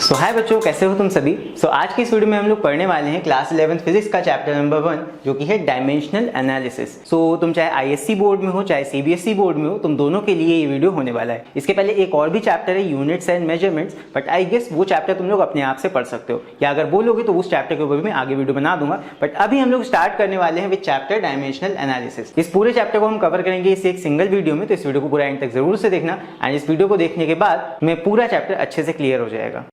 सो हाय बच्चों, कैसे हो तुम सभी। आज की इस वीडियो में हम लोग पढ़ने वाले हैं क्लास 11 फिजिक्स का चैप्टर नंबर 1 जो कि है डायमेंशनल एनालिसिस। तुम चाहे आईएससी बोर्ड में हो चाहे सीबीएसई बोर्ड में हो, तुम दोनों के लिए ये वीडियो होने वाला है। इसके पहले एक और भी चैप्टर है units and measurements, but I guess वो चैप्टर तुम लोग अपने आप से पढ़ सकते हो, या अगर बोलोगे तो उस चैप्टर के ऊपर मैं आगे वीडियो बना दूंगा। बट अभी हम लोग स्टार्ट करने वाले हैं विद चैप्टर डायमेंशनल एनालिसिस। इस पूरे चैप्टर को हम कवर करेंगे इस एक सिंगल वीडियो में, तो इस वीडियो को पूरा एंड तक जरूर से देखना। एंड इस वीडियो को देखने के बाद तुम्हें पूरा चैप्टर अच्छे से क्लियर हो जाएगा।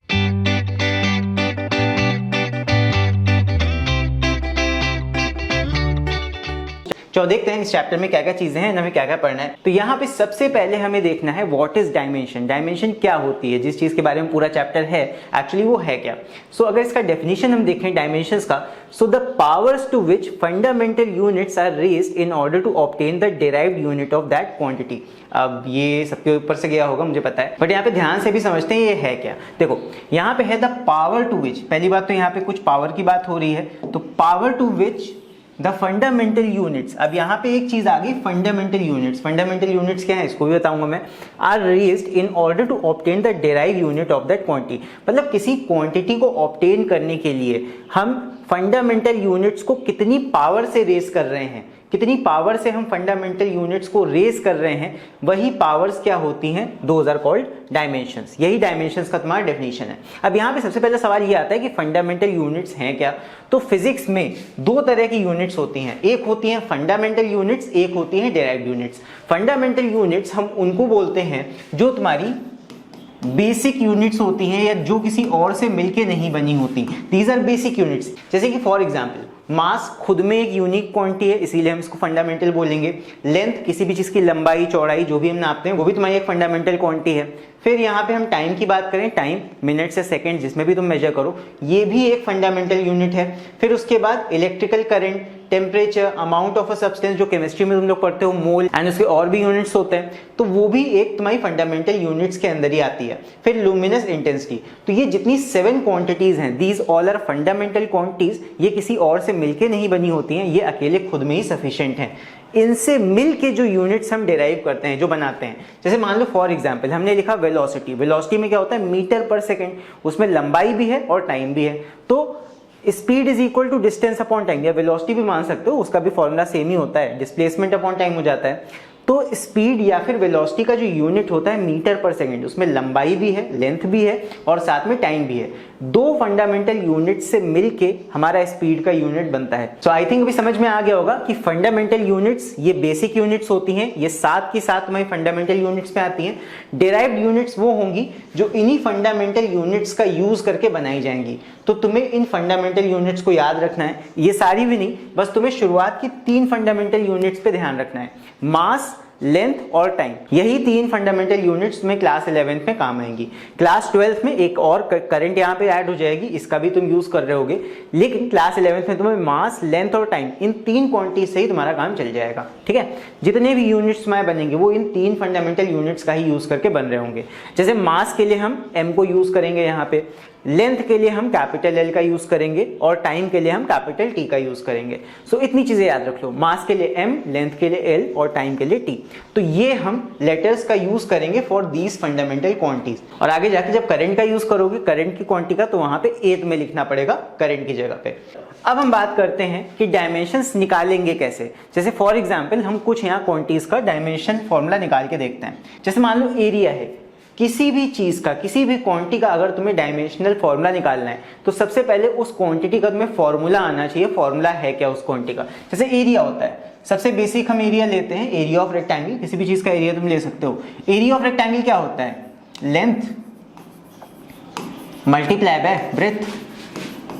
तो देखते हैं इस चैप्टर में क्या क्या चीजें हैं, हमें क्या क्या पढ़ना है। तो यहाँ पे सबसे पहले हमें देखना है व्हाट इज डायमेंशन। डायमेंशन क्या होती है, जिस चीज के बारे में पूरा चैप्टर है एक्चुअली वो है क्या। अगर इसका डेफिनेशन हम देखें डायमेंशंस का, the powers to which fundamental units are raised in order to obtain the derived unit of that quantity. अब ये सबके ऊपर से गया होगा मुझे पता है, बट यहाँ पे ध्यान से भी समझते हैं ये है क्या। देखो यहाँ पे है द पावर टू विच, पहली बात तो यहाँ पे कुछ पावर की बात हो रही है, तो power to which the fundamental units. अब यहाँ पे एक चीज आ गई फंडामेंटल यूनिट्स। फंडामेंटल यूनिट्स क्या है इसको भी बताऊंगा मैं। Are raised in order to obtain the derived unit of that quantity, मतलब किसी क्वांटिटी को ऑब्टेन करने के लिए हम फंडामेंटल यूनिट्स को कितनी पावर से रेज कर रहे हैं, कितनी पावर से हम फंडामेंटल यूनिट्स को रेज कर रहे हैं, वही पावर्स क्या होती हैं, दोज आर कॉल्ड डायमेंशंस। यही डायमेंशंस का तुम्हारा डेफिनेशन है। अब यहाँ पे सबसे पहला सवाल ये आता है कि फंडामेंटल यूनिट्स हैं क्या। तो फिजिक्स में दो तरह की यूनिट्स होती हैं, एक होती हैं फंडामेंटल यूनिट्स, एक होती हैं डिराइव्ड यूनिट्स। फंडामेंटल यूनिट्स हम उनको बोलते हैं जो तुम्हारी बेसिक यूनिट्स होती हैं या जो किसी और से मिलके नहीं बनी होती। These are basic units. जैसे कि फॉर एग्जांपल मास खुद में एक यूनिक क्वांटिटी है, इसीलिए हम इसको फंडामेंटल बोलेंगे। लेंथ, किसी भी चीज की लंबाई चौड़ाई जो भी हम नापते हैं वो भी तुम्हारी एक फंडामेंटल क्वांटिटी है। फिर यहाँ पे हम टाइम की बात करें, टाइम मिनट से सेकंड जिसमें भी तुम मेजर करो, ये भी एक फंडामेंटल यूनिट है। फिर उसके बाद electrical current, temperature, amount of a substance जो केमिस्ट्री में तुम लोग पढ़ते हो, मोल, एंड उसके और भी यूनिट्स होते हैं, तो वो भी एक तुम्हारी फंडामेंटल यूनिट्स के अंदर ही आती है। फिर लुमिनस इंटेंसिटी। तो ये जितनी 7 क्वांटिटीज हैं, these all are fundamental quantities. ये किसी और से मिलके नहीं बनी होती हैं, ये अकेले खुद में ही सफिशिएंट हैं। इनसे मिलके जो यूनिट्स हम डिराइव करते हैं, जो बनाते हैं, जैसे मान लो फॉर एग्जांपल हमने लिखा वेलोसिटी। वेलोसिटी में क्या होता है, मीटर पर सेकंड, उसमें लंबाई भी है और टाइम भी है। तो speed is equal to distance upon time, या वेलोसिटी भी मान सकते हो, उसका भी फॉर्मूला सेम ही होता है, डिस्प्लेसमेंट अपॉन टाइम हो जाता है। तो स्पीड या फिर वेलोसिटी का जो यूनिट होता है मीटर पर सेकंड, उसमें लंबाई भी है, लेंथ भी है और साथ में टाइम भी है। दो फंडामेंटल यूनिट से मिलके हमारा स्पीड का यूनिट बनता है। सो आई थिंक अभी समझ में आ गया होगा कि फंडामेंटल यूनिट्स ये बेसिक यूनिट्स होती हैं, ये साथ की साथ हमारी फंडामेंटल यूनिट्स में आती हैं। डिराइव्ड यूनिट्स वो होंगी जो इन्हीं फंडामेंटल यूनिट्स का यूज करके बनाई जाएंगी। तो तुम्हें इन फंडामेंटल यूनिट्स को याद रखना है, ये सारी भी नहीं, बस तुम्हें शुरुआत की 3 फंडामेंटल यूनिट्स पे ध्यान रखना है, मास, लेंथ और टाइम। यही 3 फंडामेंटल यूनिट्स में क्लास 11th में काम आएंगी। क्लास 12th में एक और करंट यहाँ पे ऐड हो जाएगी, इसका भी तुम यूज कर रहे होगे, लेकिन क्लास 11th में तुम्हें मास, लेंथ और टाइम, इन 3 क्वांटिटी से ही तुम्हारा काम चल जाएगा। ठीक है, जितने भी यूनिट्स तुम्हारे बनेंगे वो इन 3 फंडामेंटल यूनिट्स का ही यूज करके बन रहे होंगे। जैसे मास के लिए हम m को यूज करेंगे यहाँ पे, लेंथ के लिए हम कैपिटल L का यूज करेंगे और टाइम के लिए हम कैपिटल T का यूज करेंगे। इतनी चीजें याद रख लो, मास के लिए m, लेंथ के लिए L और टाइम के लिए T। तो ये हम लेटर्स का यूज करेंगे फॉर दीज फंडामेंटल क्वांटिटीज। और आगे जाके जब करंट का यूज करोगे, करंट की क्वांटिटी का, तो वहां पे एथ में लिखना पड़ेगा करंट की जगह पे। अब हम बात करते हैं कि डायमेंशंस निकालेंगे कैसे। जैसे फॉर एग्जांपल हम कुछ यहाँ क्वांटिटीज का डायमेंशन फॉर्मूला निकाल के देखते हैं। जैसे मान लो एरिया है, किसी भी चीज का, किसी भी क्वांटिटी का अगर तुम्हें डायमेंशनल फॉर्मूला निकालना है तो सबसे पहले उस क्वांटिटी का तुम्हें फॉर्मूला आना चाहिए। फॉर्मूला है क्या उस क्वांटिटी का। जैसे एरिया होता है, सबसे बेसिक हम एरिया लेते हैं, एरिया ऑफ रेक्टेंगल। किसी भी चीज का एरिया तुम ले सकते हो। एरिया ऑफ रेक्टेंगल क्या होता है, लेंथ मल्टीप्लाई बाय ब्रेथ,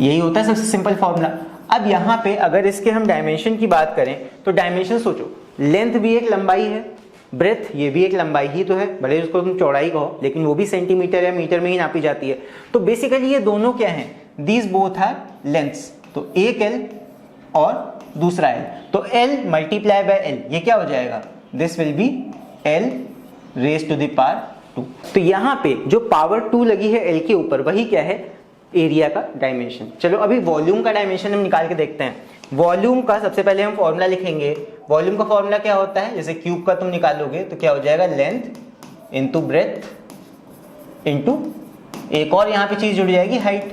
यही होता है सबसे सिंपल फॉर्मूला। अब यहाँ पे अगर इसके हम डायमेंशन की बात करें तो डायमेंशन सोचो, लेंथ भी एक लंबाई है, ब्रेथ ये भी एक लंबाई ही तो है, भले उसको तुम चौड़ाई कहो, लेकिन वो भी सेंटीमीटर या मीटर में ही नापी जाती है। तो बेसिकली ये दोनों क्या हैं, दीज बोथ आर लेंथ्स। तो एक L और दूसरा L, तो L मल्टीप्लाई बाय L, ये क्या हो जाएगा, this will be L raise to the power 2। तो यहाँ पे जो पावर 2 लगी है L के ऊपर, वही क्या है, एरिया का डायमेंशन। चलो अभी वॉल्यूम का डायमेंशन हम निकाल के देखते हैं। वॉल्यूम का सबसे पहले हम फॉर्मूला लिखेंगे। वॉल्यूम का फॉर्मूला क्या होता है, जैसे क्यूब का तुम निकालोगे तो क्या हो जाएगा, लेंथ इंटू ब्रेथ इंटू एक और यहाँ पे चीज जुड़ जाएगी हाइट,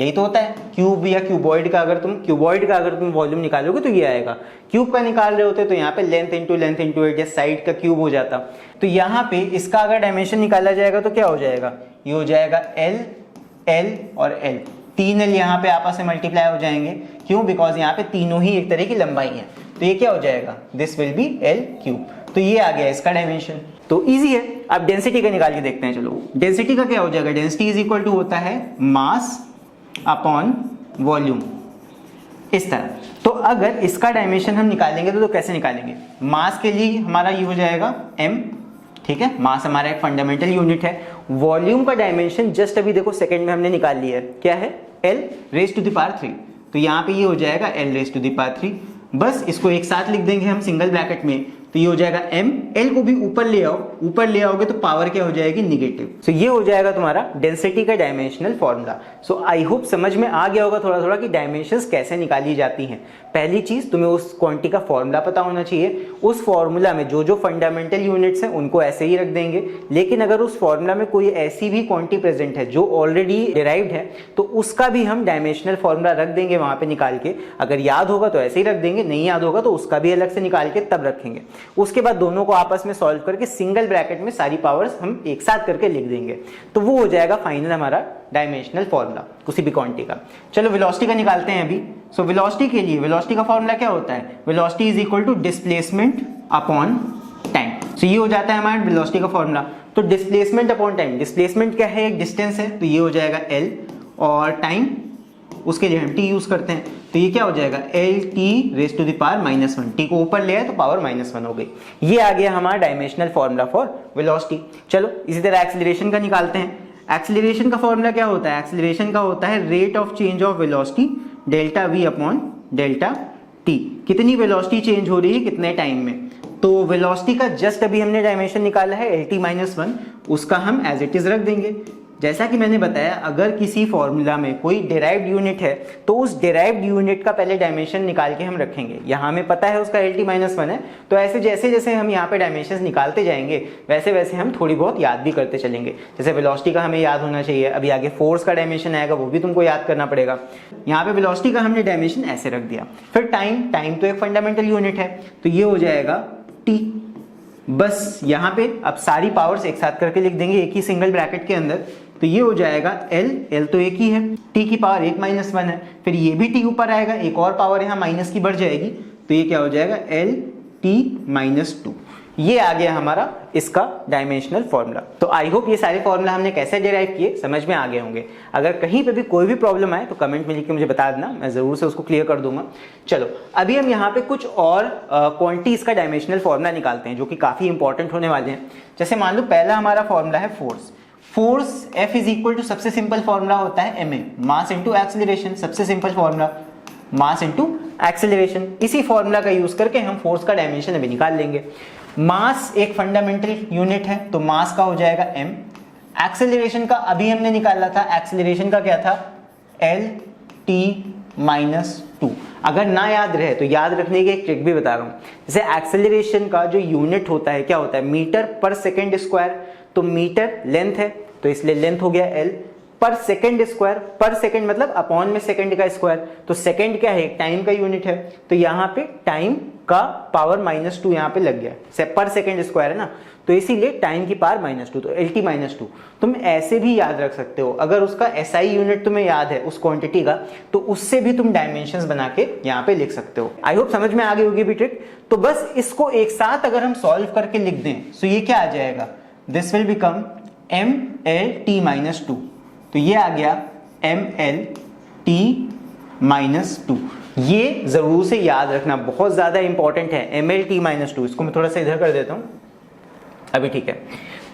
यही तो होता है क्यूब या क्यूबॉइड का अगर तुम वॉल्यूम निकालोगे तो ये आएगा। क्यूब का निकाल रहे होते तो यहाँ पे लेंथ इंटू एरिया साइड का क्यूब हो जाता। तो यहाँ पे इसका अगर डायमेंशन निकाला जाएगा तो क्या हो जाएगा, ये हो जाएगा एल एल और एल, तीन एल यहाँ पे आपस में मल्टीप्लाई हो जाएंगे। क्यों, बिकॉज यहाँ पे तीनों ही एक तरह की लंबाई है, तो ये क्या हो जाएगा, this will B L cube. तो ये आ गया इसका डायमेंशन। तो इजी है। अब डेंसिटी का निकाल के देखते हैं। चलो डेंसिटी का क्या हो जाएगा, डेंसिटी इज इक्वल टू होता है मास अपॉन वॉल्यूम, इस तरह। तो अगर इसका डायमेंशन हम निकालेंगे तो कैसे निकालेंगे, मास के लिए हमारा ये हो जाएगा m, ठीक है, मास हमारा एक फंडामेंटल यूनिट है। वॉल्यूम का डायमेंशन जस्ट अभी देखो सेकंड में हमने निकाल लिया है, क्या है, l raise to the power 3। तो यहाँ पे ये हो जाएगा l raise to the power 3। बस इसको एक साथ लिख देंगे हम सिंगल ब्रैकेट में, तो ये हो जाएगा m, l को भी ऊपर ले आओ, ऊपर ले आओगे तो पावर क्या हो जाएगी, निगेटिव। सो ये हो जाएगा तुम्हारा डेंसिटी का dimensional formula. So I hope समझ में आ गया होगा थोड़ा थोड़ा कि डायमेंशंस कैसे निकाली जाती हैं। पहली चीज तुम्हें उस क्वांटिटी का फॉर्मूला पता होना चाहिए। उस फॉर्मूला में जो जो फंडामेंटल यूनिट्स हैं उनको ऐसे ही रख देंगे, लेकिन अगर उस फॉर्मूला में कोई ऐसी भी क्वांटिटी प्रेजेंट है जो ऑलरेडी डिराइव्ड है तो उसका भी हम डायमेंशनल फॉर्मूला रख देंगे वहां पे निकाल के। अगर याद होगा तो ऐसे ही रख देंगे, नहीं याद होगा तो उसका भी अलग से निकाल के तब रखेंगे। उसके बाद दोनों को आपस में सॉल्व करके सिंगल ब्रैकेट में सारी पावर्स हम एक साथ करके लिख देंगे, तो वो हो जाएगा फाइनल हमारा डायमेंशनल फॉर्मूला किसी भी क्वांटिटी का। चलो वेलोसिटी का निकालते हैं अभी। सो वेलोसिटी के लिए वेलोसिटी का फॉर्मूला क्या होता है, velocity is equal to displacement upon time. So ये हो जाता है हमारा वेलोसिटी का फॉर्मूला। तो डिस्प्लेसमेंट अपॉन टाइम, डिस्प्लेसमेंट क्या है, एक डिस्टेंस है, तो ये हो जाएगा l, और टाइम उसके लिए हम t यूज करते हैं, तो ये क्या हो जाएगा L T raise to the power -1। T को ऊपर ले आए तो पावर -1 हो गई। ये आ गया हमारा डायमेंशनल फॉर्मूला फॉर वेलोसिटी। चलो इसी तरह एक्सीलरेशन का निकालते हैं। एक्सीलरेशन का फॉर्मूला क्या होता है, एक्सीलरेशन का होता है rate of change of velocity delta we upon delta T. कितनी वेलोसिटी चेंज हो रही है कितने टाइम में। तो वेलोसिटी का जस्ट अभी हमने डायमेंशन निकाला है LT-1, उसका हम एज इट इज रख देंगे। जैसा कि मैंने बताया, अगर किसी फॉर्मूला में कोई डिराइव्ड यूनिट है तो उस डिराइव्ड यूनिट का पहले डायमेंशन निकाल के हम रखेंगे। यहाँ हमें पता है उसका LT-1 है, तो ऐसे जैसे जैसे हम यहाँ पे डायमेंशंस निकालते जाएंगे वैसे वैसे हम थोड़ी बहुत याद भी करते चलेंगे। जैसे वेलोसिटी का हमें याद होना चाहिए, अभी आगे फोर्स का डायमेंशन आएगा वो भी तुमको याद करना पड़ेगा। यहाँ पे वेलोसिटी का हमने डायमेंशन ऐसे रख दिया। फिर टाइम तो एक फंडामेंटल यूनिट है, तो ये हो जाएगा T। बस यहाँ पे अब सारी पावर्स एक साथ करके लिख देंगे एक ही सिंगल ब्रैकेट के अंदर, तो ये हो जाएगा L तो एक ही है, T की पावर 1-1 है, फिर ये भी T ऊपर आएगा, एक और पावर यहाँ माइनस की बढ़ जाएगी, तो ये क्या हो जाएगा LT-2। ये आ गया हमारा इसका डायमेंशनल फॉर्मूला। तो आई होप ये सारे फॉर्मूला हमने कैसे डिराइव किए समझ में आ गए होंगे। अगर कहीं पे भी कोई भी प्रॉब्लम आए तो कमेंट में लिख के मुझे बता देना, मैं जरूर से उसको क्लियर कर दूंगा। चलो अभी हम यहाँ पे कुछ और क्वांटिटीज का डायमेंशनल फॉर्मूला निकालते हैं जो कि काफी इंपॉर्टेंट होने वाले हैं। जैसे मान लो पहला हमारा फॉर्मूला है force F is equal to सबसे सिंपल फॉर्मूला होता है ma, मास इंटू एक्सीलरेशन। सबसे simple formula mass into acceleration. इसी फॉर्मूला का यूज करके हम फोर्स का डायमेंशन अभी निकाल लेंगे। मास एक फंडामेंटल यूनिट है तो मास का हो जाएगा m। एक्सीलरेशन का अभी हमने निकाला था, एक्सीलरेशन का क्या था LT-2। अगर ना याद रहे तो याद रखने की एक ट्रिक भी बता रहा हूं। जैसे एक्सीलरेशन का जो यूनिट होता है क्या होता है, मीटर पर सेकेंड स्क्वायर। तो मीटर लेंथ है तो इसलिए लेंथ हो गया L, पर सेकेंड स्क्वायर, पर सेकेंड मतलब अपॉन में सेकेंड का स्क्वायर, तो सेकेंड क्या है, टाइम का यूनिट है, तो यहाँ पे टाइम का पावर -2 यहाँ पे लग गया, पर सेकेंड स्क्वायर है ना, तो इसीलिए टाइम की पावर -2, तो LT-2। तुम ऐसे भी याद रख सकते हो, अगर उसका SI यूनिट तुम्हें याद है उस क्वांटिटी का तो उससे भी तुम डायमेंशंस बना के यहाँ पे लिख सकते हो। आई होप समझ में आ गई होगी भी ट्रिक। तो बस इसको एक साथ अगर हम सॉल्व करके लिख दें तो ये क्या आ जाएगा, दिस विल बिकम MLT-2। तो ये आ गया MLT-2। ये जरूर से याद रखना, बहुत ज्यादा इंपॉर्टेंट है MLT-2। इसको मैं थोड़ा सा इधर कर देता हूं, अभी ठीक है।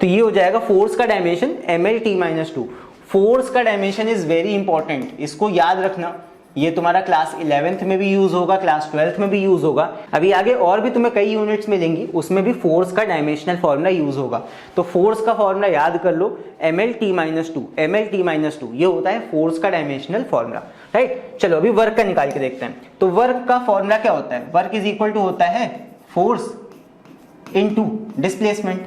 तो ये हो जाएगा फोर्स का डायमेंशन MLT-2। फोर्स का डायमेंशन इज वेरी इंपॉर्टेंट, इसको याद रखना। ये तुम्हारा क्लास 11th में भी यूज होगा, क्लास 12th में भी यूज होगा, अभी आगे और भी तुम्हें कई यूनिट्स मिलेंगी उसमें भी फोर्स का डायमेंशनल फॉर्मूला यूज होगा। तो फोर्स का फॉर्मूला याद कर लो MLT-2 ये होता है फोर्स का डायमेंशनल फॉर्मूला, राइट। चलो अभी वर्क का निकाल के देखते हैं। तो वर्क का फॉर्मूला क्या होता है, वर्क इज इक्वल टू होता है force into displacement.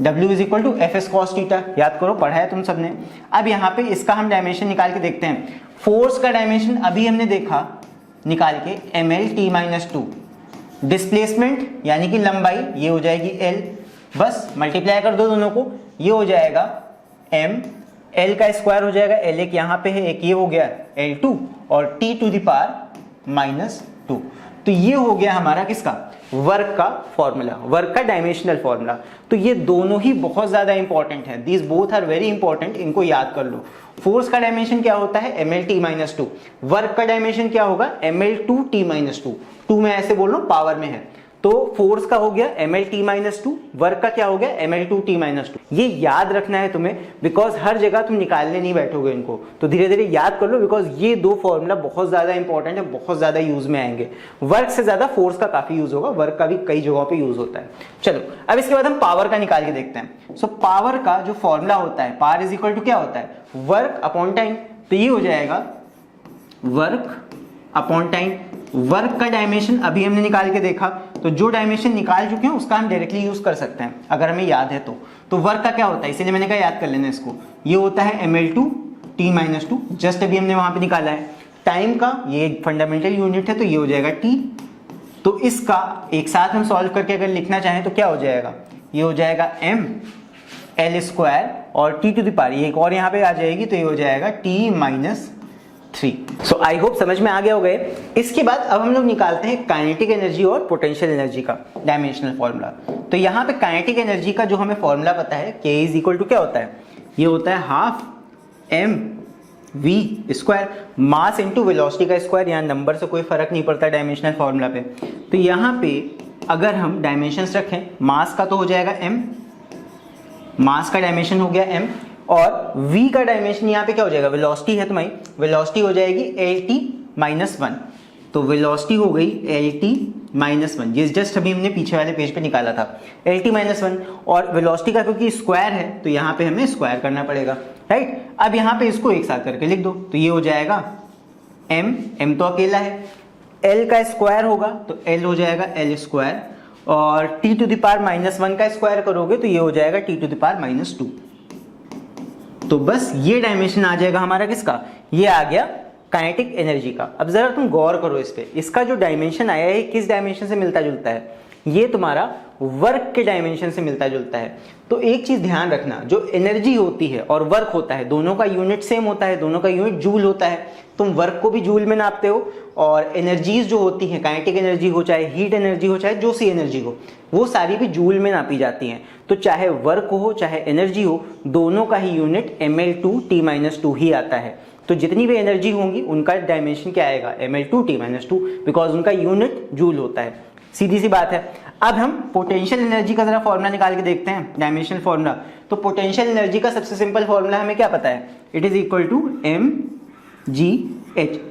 W is equal to F S cos theta, याद करो पढ़ा है तुम सबने। अब यहाँ पे इसका हम डायमेंशन निकाल के देखते हैं। फोर्स का डायमेंशन अभी हमने देखा निकाल के ml/t-2, डिस्प्लेसमेंट यानी कि लंबाई ये हो जाएगी l, बस मल्टीप्लाई कर दो दोनों को, ये हो जाएगा m, l का स्क्वायर हो जाएगा, l एक यहाँ पे है, एक ये हो गया l2 और t⁻²। तो ये हो गया हमारा किसका, वर्क का फॉर्मूला, वर्क का डायमेंशनल फॉर्मूला। तो ये दोनों ही बहुत ज्यादा इंपॉर्टेंट है, these both are very important, इनको याद कर लो। फोर्स का डायमेंशन क्या होता है ml/t-2, वर्क का डायमेंशन क्या होगा ml/2t-2, 2 में ऐसे बोल लो पावर में है, तो फोर्स का हो गया ml/t-2, वर्क का क्या हो गया ml/2t-2। ये याद रखना है तुम्हें, बिकॉज हर जगह तुम निकालने नहीं बैठोगे इनको, तो धीरे धीरे याद कर लो, बिकॉज ये दो फॉर्मूला बहुत ज्यादा इंपॉर्टेंट है, बहुत ज्यादा यूज में आएंगे। वर्क से ज्यादा फोर्स का काफी यूज होगा, वर्क का भी कई जगहों पे यूज होता है। चलो अब इसके बाद हम पावर का निकाल के देखते हैं। सो पावर का जो फॉर्मूला होता है, पावर इज इक्वल टू क्या होता है, वर्क अपॉन टाइम। तो ये हो जाएगा वर्क अपॉन टाइम। वर्क का डायमेंशन अभी हमने निकाल के देखा, तो जो डायमेंशन निकाल चुके हैं उसका हम डायरेक्टली यूज कर सकते हैं अगर हमें याद है तो वर्क का क्या होता है, इसीलिए मैंने कहा याद कर लेना इसको। ये होता है ml/t-2, जस्ट अभी हमने वहां पे निकाला है। टाइम का ये फंडामेंटल यूनिट है, तो ये हो जाएगा t। तो इसका एक साथ हम सॉल्व करके अगर लिखना चाहें तो क्या हो जाएगा, ये हो जाएगा ml² और t⁻, ये एक और यहाँ पे आ जाएगी, तो ये हो जाएगा t-3। सो आई होप समझ में आ गया होगा। इसके बाद अब हम लोग निकालते हैं काइनेटिक एनर्जी और पोटेंशियल एनर्जी का डायमेंशनल फॉर्मूला। तो यहाँ पे काइनेटिक एनर्जी का जो हमें फॉर्मूला पता है, k इज इक्वल टू क्या होता है, ये होता है half mv², mass into velocity का स्क्वायर। यहाँ नंबर से कोई फर्क नहीं पड़ता डायमेंशनल फॉर्मूला पे। तो यहाँ पे अगर हम डायमेंशंस रखें, मास का तो हो जाएगा m, मास का डायमेंशन हो गया m, और v का डायमेंशन यहाँ पे क्या हो जाएगा, वेलोसिटी है तुम्हारी, वेलोसिटी हो जाएगी lt-1। तो वेलोसिटी हो गई lt-1, ये जस्ट अभी हमने पीछे वाले पेज पे निकाला था lt-1, और वेलोसिटी का क्योंकि स्क्वायर है तो यहाँ पे हमें स्क्वायर करना पड़ेगा, राइट। अब यहाँ पे इसको एक साथ करके लिख दो, तो ये हो जाएगा m तो अकेला है, l का स्क्वायर होगा तो l हो जाएगा l², और t⁻⁻1 का स्क्वायर करोगे तो ये हो जाएगा t⁻⁻2। तो बस ये डायमेंशन आ जाएगा हमारा किसका, ये आ गया काइनेटिक एनर्जी का। अब जरा तुम गौर करो इस पे, इसका जो डायमेंशन आया है किस डायमेंशन से मिलता जुलता है, ये तुम्हारा वर्क के डायमेंशन से मिलता जुलता है। तो एक चीज ध्यान रखना, जो एनर्जी होती है और वर्क होता है, दोनों का यूनिट सेम होता है, दोनों का यूनिट जूल होता है। तुम वर्क को भी जूल में नापते हो, और एनर्जीज जो होती हैं, काइनेटिक एनर्जी हो, चाहे हीट एनर्जी हो, चाहे जो सी एनर्जी हो, वो सारी भी जूल में नापी जाती हैं। तो चाहे वर्क हो चाहे एनर्जी हो, दोनों का ही यूनिट ml/t-2 ही आता है। तो जितनी भी एनर्जी होंगी उनका डायमेंशन क्या आएगा, ml/t-2, बिकॉज उनका यूनिट जूल होता है, सीधी सी बात है। अब हम पोटेंशियल एनर्जी का जरा फॉर्मूला निकाल के देखते हैं, डायमेंशनल फॉर्मूला। तो पोटेंशियल एनर्जी का सबसे सिंपल फॉर्मूला हमें क्या पता है, it is equal to mgh।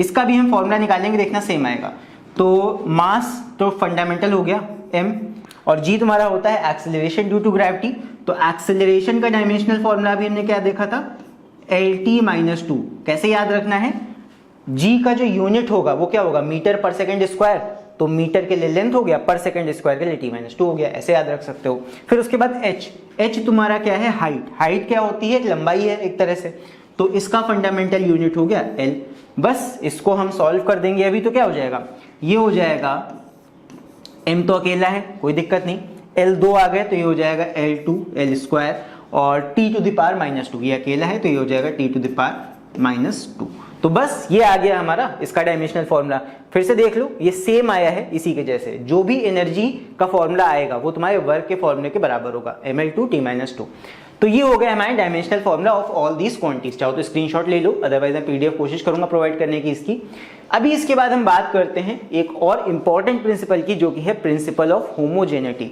इसका भी हम फॉर्मूला निकालेंगे, देखना सेम आएगा। तो मास तो फंडामेंटल हो गया m, और g तुम्हारा होता है एक्सेलरेशन ड्यू टू ग्रेविटी। तो एक्सेलरेशन का डायमेंशनल फॉर्मूला भी हमने क्या देखा था, lt-2। कैसे याद रखना है, g का जो यूनिट होगा वो क्या होगा, मीटर पर सेकंड स्क्वायर। तो मीटर के लिए लेंथ हो गया, पर सेकंड स्क्वायर के लिए t-2 हो गया, ऐसे याद रख सकते हो। फिर उसके बाद h तुम्हारा क्या है, हाइट। हाइट क्या होती है, लंबाई है एक तरह से, तो इसका फंडामेंटल यूनिट हो गया l। बस इसको हम सॉल्व कर देंगे अभी, तो क्या हो जाएगा, ये हो जाएगा m तो अकेला है, कोई दिक्कत नहीं, l 2 आ गए तो ये हो जाएगा l2 l², और t⁻⁻2 ये अकेला है तो ये हो जाएगा t⁻⁻2। तो बस ये आ गया हमारा इसका डायमेंशनल फॉर्मूला। फिर से देख लो, ये सेम आया है इसी के जैसे, जो भी एनर्जी का फॉर्मूला आएगा वो तुम्हारे वर्क के फॉर्मूले के बराबर होगा, ml/t-2। तो ये हो गया हमारे dimensional formula of all these quantities. चाहो तो स्क्रीनशॉट ले लो, अदरवाइज मैं पीडीएफ कोशिश करूंगा प्रोवाइड करने की इसकी। अभी इसके बाद हम बात करते हैं एक और इंपॉर्टेंट प्रिंसिपल की, जो कि है प्रिंसिपल ऑफ होमोजेनिटी।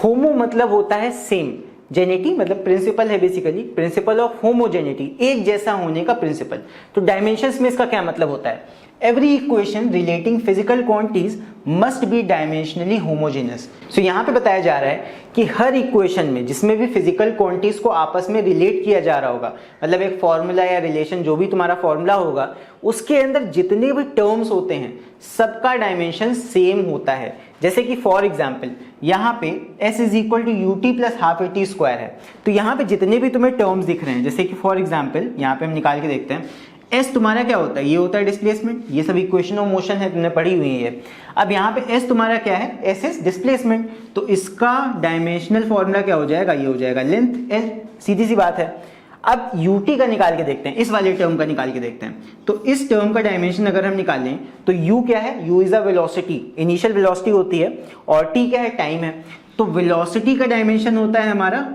होमो मतलब होता है सेम, जेनिटी मतलब प्रिंसिपल है बेसिकली, प्रिंसिपल ऑफ होमोजेनिटी, एक जैसा होने का प्रिंसिपल। तो डायमेंशंस में इसका क्या मतलब होता है, every equation relating physical quantities must be dimensionally homogeneous. So यहाँ पे बताया जा रहा है कि हर इक्वेशन में जिसमें भी फिजिकल क्वांटिटीज को आपस में रिलेट किया जा रहा होगा, मतलब एक फॉर्मूला या रिलेशन जो भी तुम्हारा फॉर्मूला होगा, उसके अंदर जितने भी टर्म्स होते हैं सबका डायमेंशन सेम होता है। जैसे कि फॉर एग्जाम्पल यहाँ पे s is equal to u t plus half a t square है, तो यहाँ पे जितने भी तुम्हें टर्म्स दिख रहे हैं, जैसे कि फॉर एग्जाम्पल यहाँ पे हम निकाल के देखते हैं, s तुम्हारा क्या होता है, ये होता है डिस्प्लेसमेंट, ये सब इक्वेशन ऑफ मोशन है, तुमने पढ़ी हुई है। अब यहाँ पे s तुम्हारा क्या है, s इज डिस्प्लेसमेंट, तो इसका डायमेंशनल फॉर्मूला क्या हो जाएगा, ये हो जाएगा लेंथ l, सीधी सी बात है। अब ut का निकाल के देखते हैं, इस वाले टर्म का निकाल के देखते हैं, तो इस टर्म का डायमेंशन अगर हम निकालें तो u क्या है, u is a velocity, initial velocity होती है, और t क्या है, टाइम है। तो वेलोसिटी का डायमेंशन होता है हमारा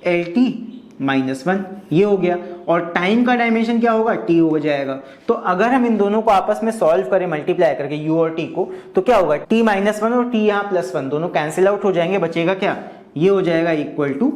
lt -1, ये हो गया, और टाइम का डायमेंशन क्या होगा, t हो जाएगा। तो अगर हम इन दोनों को आपस में सॉल्व करें मल्टीप्लाई करके u और t को, तो क्या होगा, t -1 और t यहाँ +1 दोनों कैंसिल आउट हो जाएंगे, बचेगा क्या, ये हो जाएगा इक्वल टू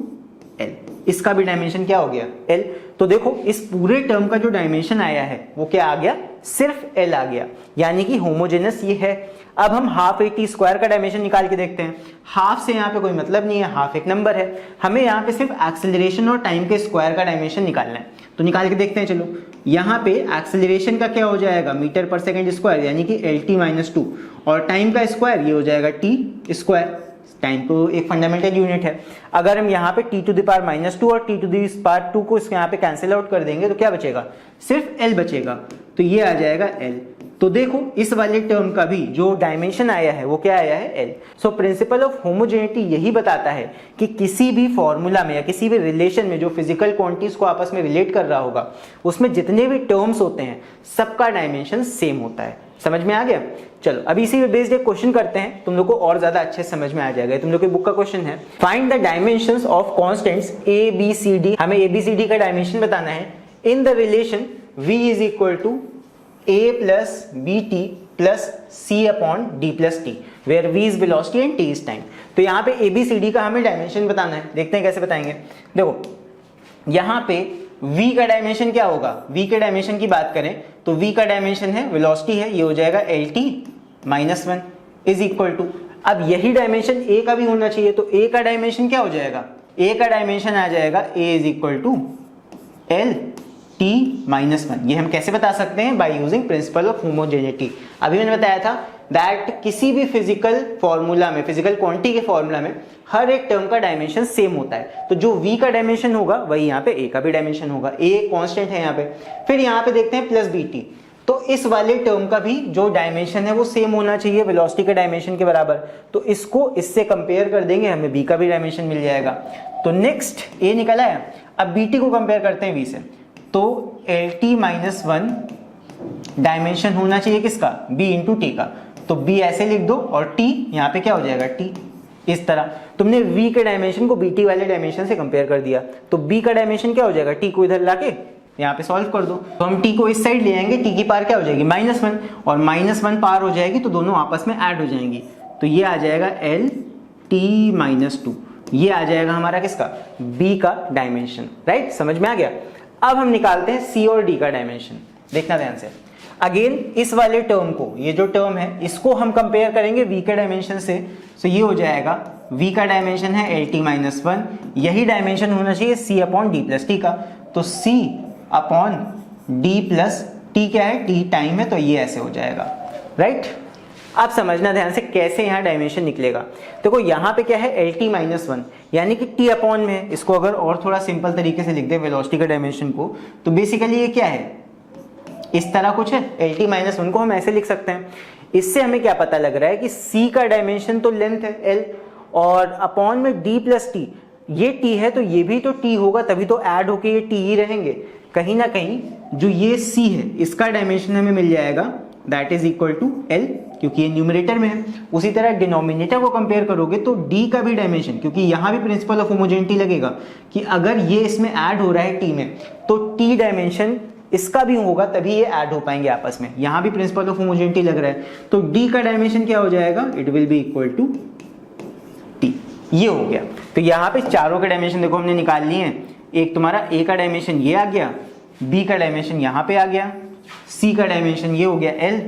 l। इसका भी डायमेंशन क्या हो गया, l। तो देखो इस पूरे टर्म का जो डायमेंशन आया है वो क्या आ गया, सिर्फ l आ गया, यानी कि होमोजेनस ये है। अब हम हाफ ए टी स्क्वायर का डायमेंशन निकाल के देखते हैं। हाफ से यहाँ पे कोई मतलब नहीं है, हाफ एक नंबर है, हमें यहाँ पे सिर्फ एक्सेलरेशन और टाइम के स्क्वायर का डायमेंशन निकालना है, तो निकाल के देखते हैं। चलो यहाँ पे एक्सेलरेशन का क्या हो जाएगा, मीटर पर सेकेंड स्क्वायर, यानी कि LT-2, और टाइम का स्क्वायर ये हो जाएगा t स्क्वायर, टाइम तो एक फंडामेंटल यूनिट है। अगर हम यहाँ पे t⁻² और t⁻2 को इसके यहाँ पे कैंसिल आउट कर देंगे तो क्या बचेगा, सिर्फ l बचेगा, तो ये आ जाएगा l। तो देखो इस वाले टर्म का भी जो डायमेंशन आया है वो क्या आया है, l। So principle of homogeneity यही बताता है कि किसी भी फॉर्मूला में या किसी भी रिलेशन में जो फिजिकल क्वांटिटीज को आपस में रिलेट कर रहा होगा उसमें जितने भी टर्म्स होते हैं सबका डायमेंशन सेम होता है। समझ में आ गया। चलो अभी इसी पे बेस्ड एक क्वेश्चन करते हैं, तुम लोग को और ज्यादा अच्छे समझ में आ जाएगा। तुम लोग की बुक का क्वेश्चन है, find the dimensions of constants a b c d। हमें a b c d का डायमेंशन बताना है in the relation v is equal to a plus B T plus c upon d plus T, where v is velocity and t is time. तो यहाँ पे a b c d का हमें dimension बताना है, देखते हैं कैसे बताएंगे। देखो यहाँ पे v का डायमेंशन क्या होगा, v के डायमेंशन की बात करें तो v का डायमेंशन है वेलोसिटी है, ये हो जाएगा LT-1 इज इक्वल टू, अब यही डायमेंशन a का भी होना चाहिए, तो a का डायमेंशन क्या हो जाएगा, a का डायमेंशन आ जाएगा a is equal to LT-1। ये हम कैसे बता सकते हैं, by using principle of homogeneity. अभी मैंने बताया था दैट किसी भी फिजिकल फॉर्मूला में, फिजिकल क्वांटिटी के फॉर्मूला में हर एक टर्म का डायमेंशन सेम होता है, तो जो v का डायमेंशन होगा वही यहाँ पे a का भी डायमेंशन होगा, a एक कांस्टेंट है यहाँ पे। फिर यहाँ पे देखते हैं प्लस बी टी, तो इस वाले टर्म का भी जो डायमेंशन है वो सेम होना चाहिए वेलोसिटी के डायमेंशन के बराबर, तो इसको इससे कंपेयर कर देंगे, हमें b का भी डायमेंशन मिल जाएगा। तो नेक्स्ट a निकल आया, अब bt को कंपेयर करते हैं v से, तो LT-1 डायमेंशन होना चाहिए किसका, b इंटू टी का, तो b ऐसे लिख दो और t यहाँ पे क्या हो जाएगा t, इस तरह तुमने v के डायमेंशन को bt वाले डायमेंशन से कंपेयर कर दिया, तो b का डायमेंशन क्या हो जाएगा, t को इधर लाके यहाँ पे सॉल्व कर दो, तो हम t को इस साइड ले आएंगे, t की पार क्या हो जाएगी -1, और -1 पार हो जाएगी तो दोनों आपस में ऐड हो जाएंगी, तो ये आ जाएगा LT-2, ये आ जाएगा हमारा किसका, b का डायमेंशन। राइट, समझ में आ गया। अब हम निकालते हैं c और d का डायमेंशन, देखना ध्यान से। अगेन इस वाले टर्म को, ये जो टर्म है इसको हम कंपेयर करेंगे v के डायमेंशन से, तो ये हो जाएगा v का डायमेंशन है LT-1, यही डायमेंशन होना चाहिए c upon d plus T का, तो c upon d plus T क्या है, t टाइम है, तो ये ऐसे हो जाएगा। राइट, आप समझना ध्यान से कैसे यहाँ डायमेंशन निकलेगा। देखो यहाँ पे क्या है LT-1, यानी कि t अपॉन में है, इसको अगर और थोड़ा सिंपल तरीके से लिख दे वेलोसिटी के डायमेंशन को, तो बेसिकली ये क्या है, इस तरह कुछ है, LT-1 को हम ऐसे लिख सकते हैं। इससे हमें क्या पता लग रहा है कि c का डायमेंशन तो लेंथ है l, और अपॉन में d प्लस टी, ये t है तो ये भी तो t होगा, तभी तो ऐड होके ये t ही रहेंगे। कहीं ना कहीं जो ये c है इसका डायमेंशन हमें मिल जाएगा, that is equal to l, क्योंकि ये न्यूमरेटर में है। उसी तरह डिनोमिनेटर को कंपेयर करोगे तो d का भी डायमेंशन, क्योंकि यहाँ भी प्रिंसिपल ऑफ होमोजेनिटी लगेगा कि अगर ये इसमें ऐड हो रहा है t में, तो t डायमेंशन इसका भी होगा, तभी ये ऐड हो पाएंगे आपस में। यहाँ भी प्रिंसिपल ऑफ होमोजेनिटी लग रहा है, तो d का डायमेंशन क्या हो जाएगा, it will be equal to t, ये हो गया। तो यहाँ पे चारों के डायमेंशन देखो हमने निकाल लिए हैं, एक तुम्हारा a का डायमेंशन ये आ गया, b का डायमेंशन यहाँ पे आ गया, C का डायमेंशन ये हो गया L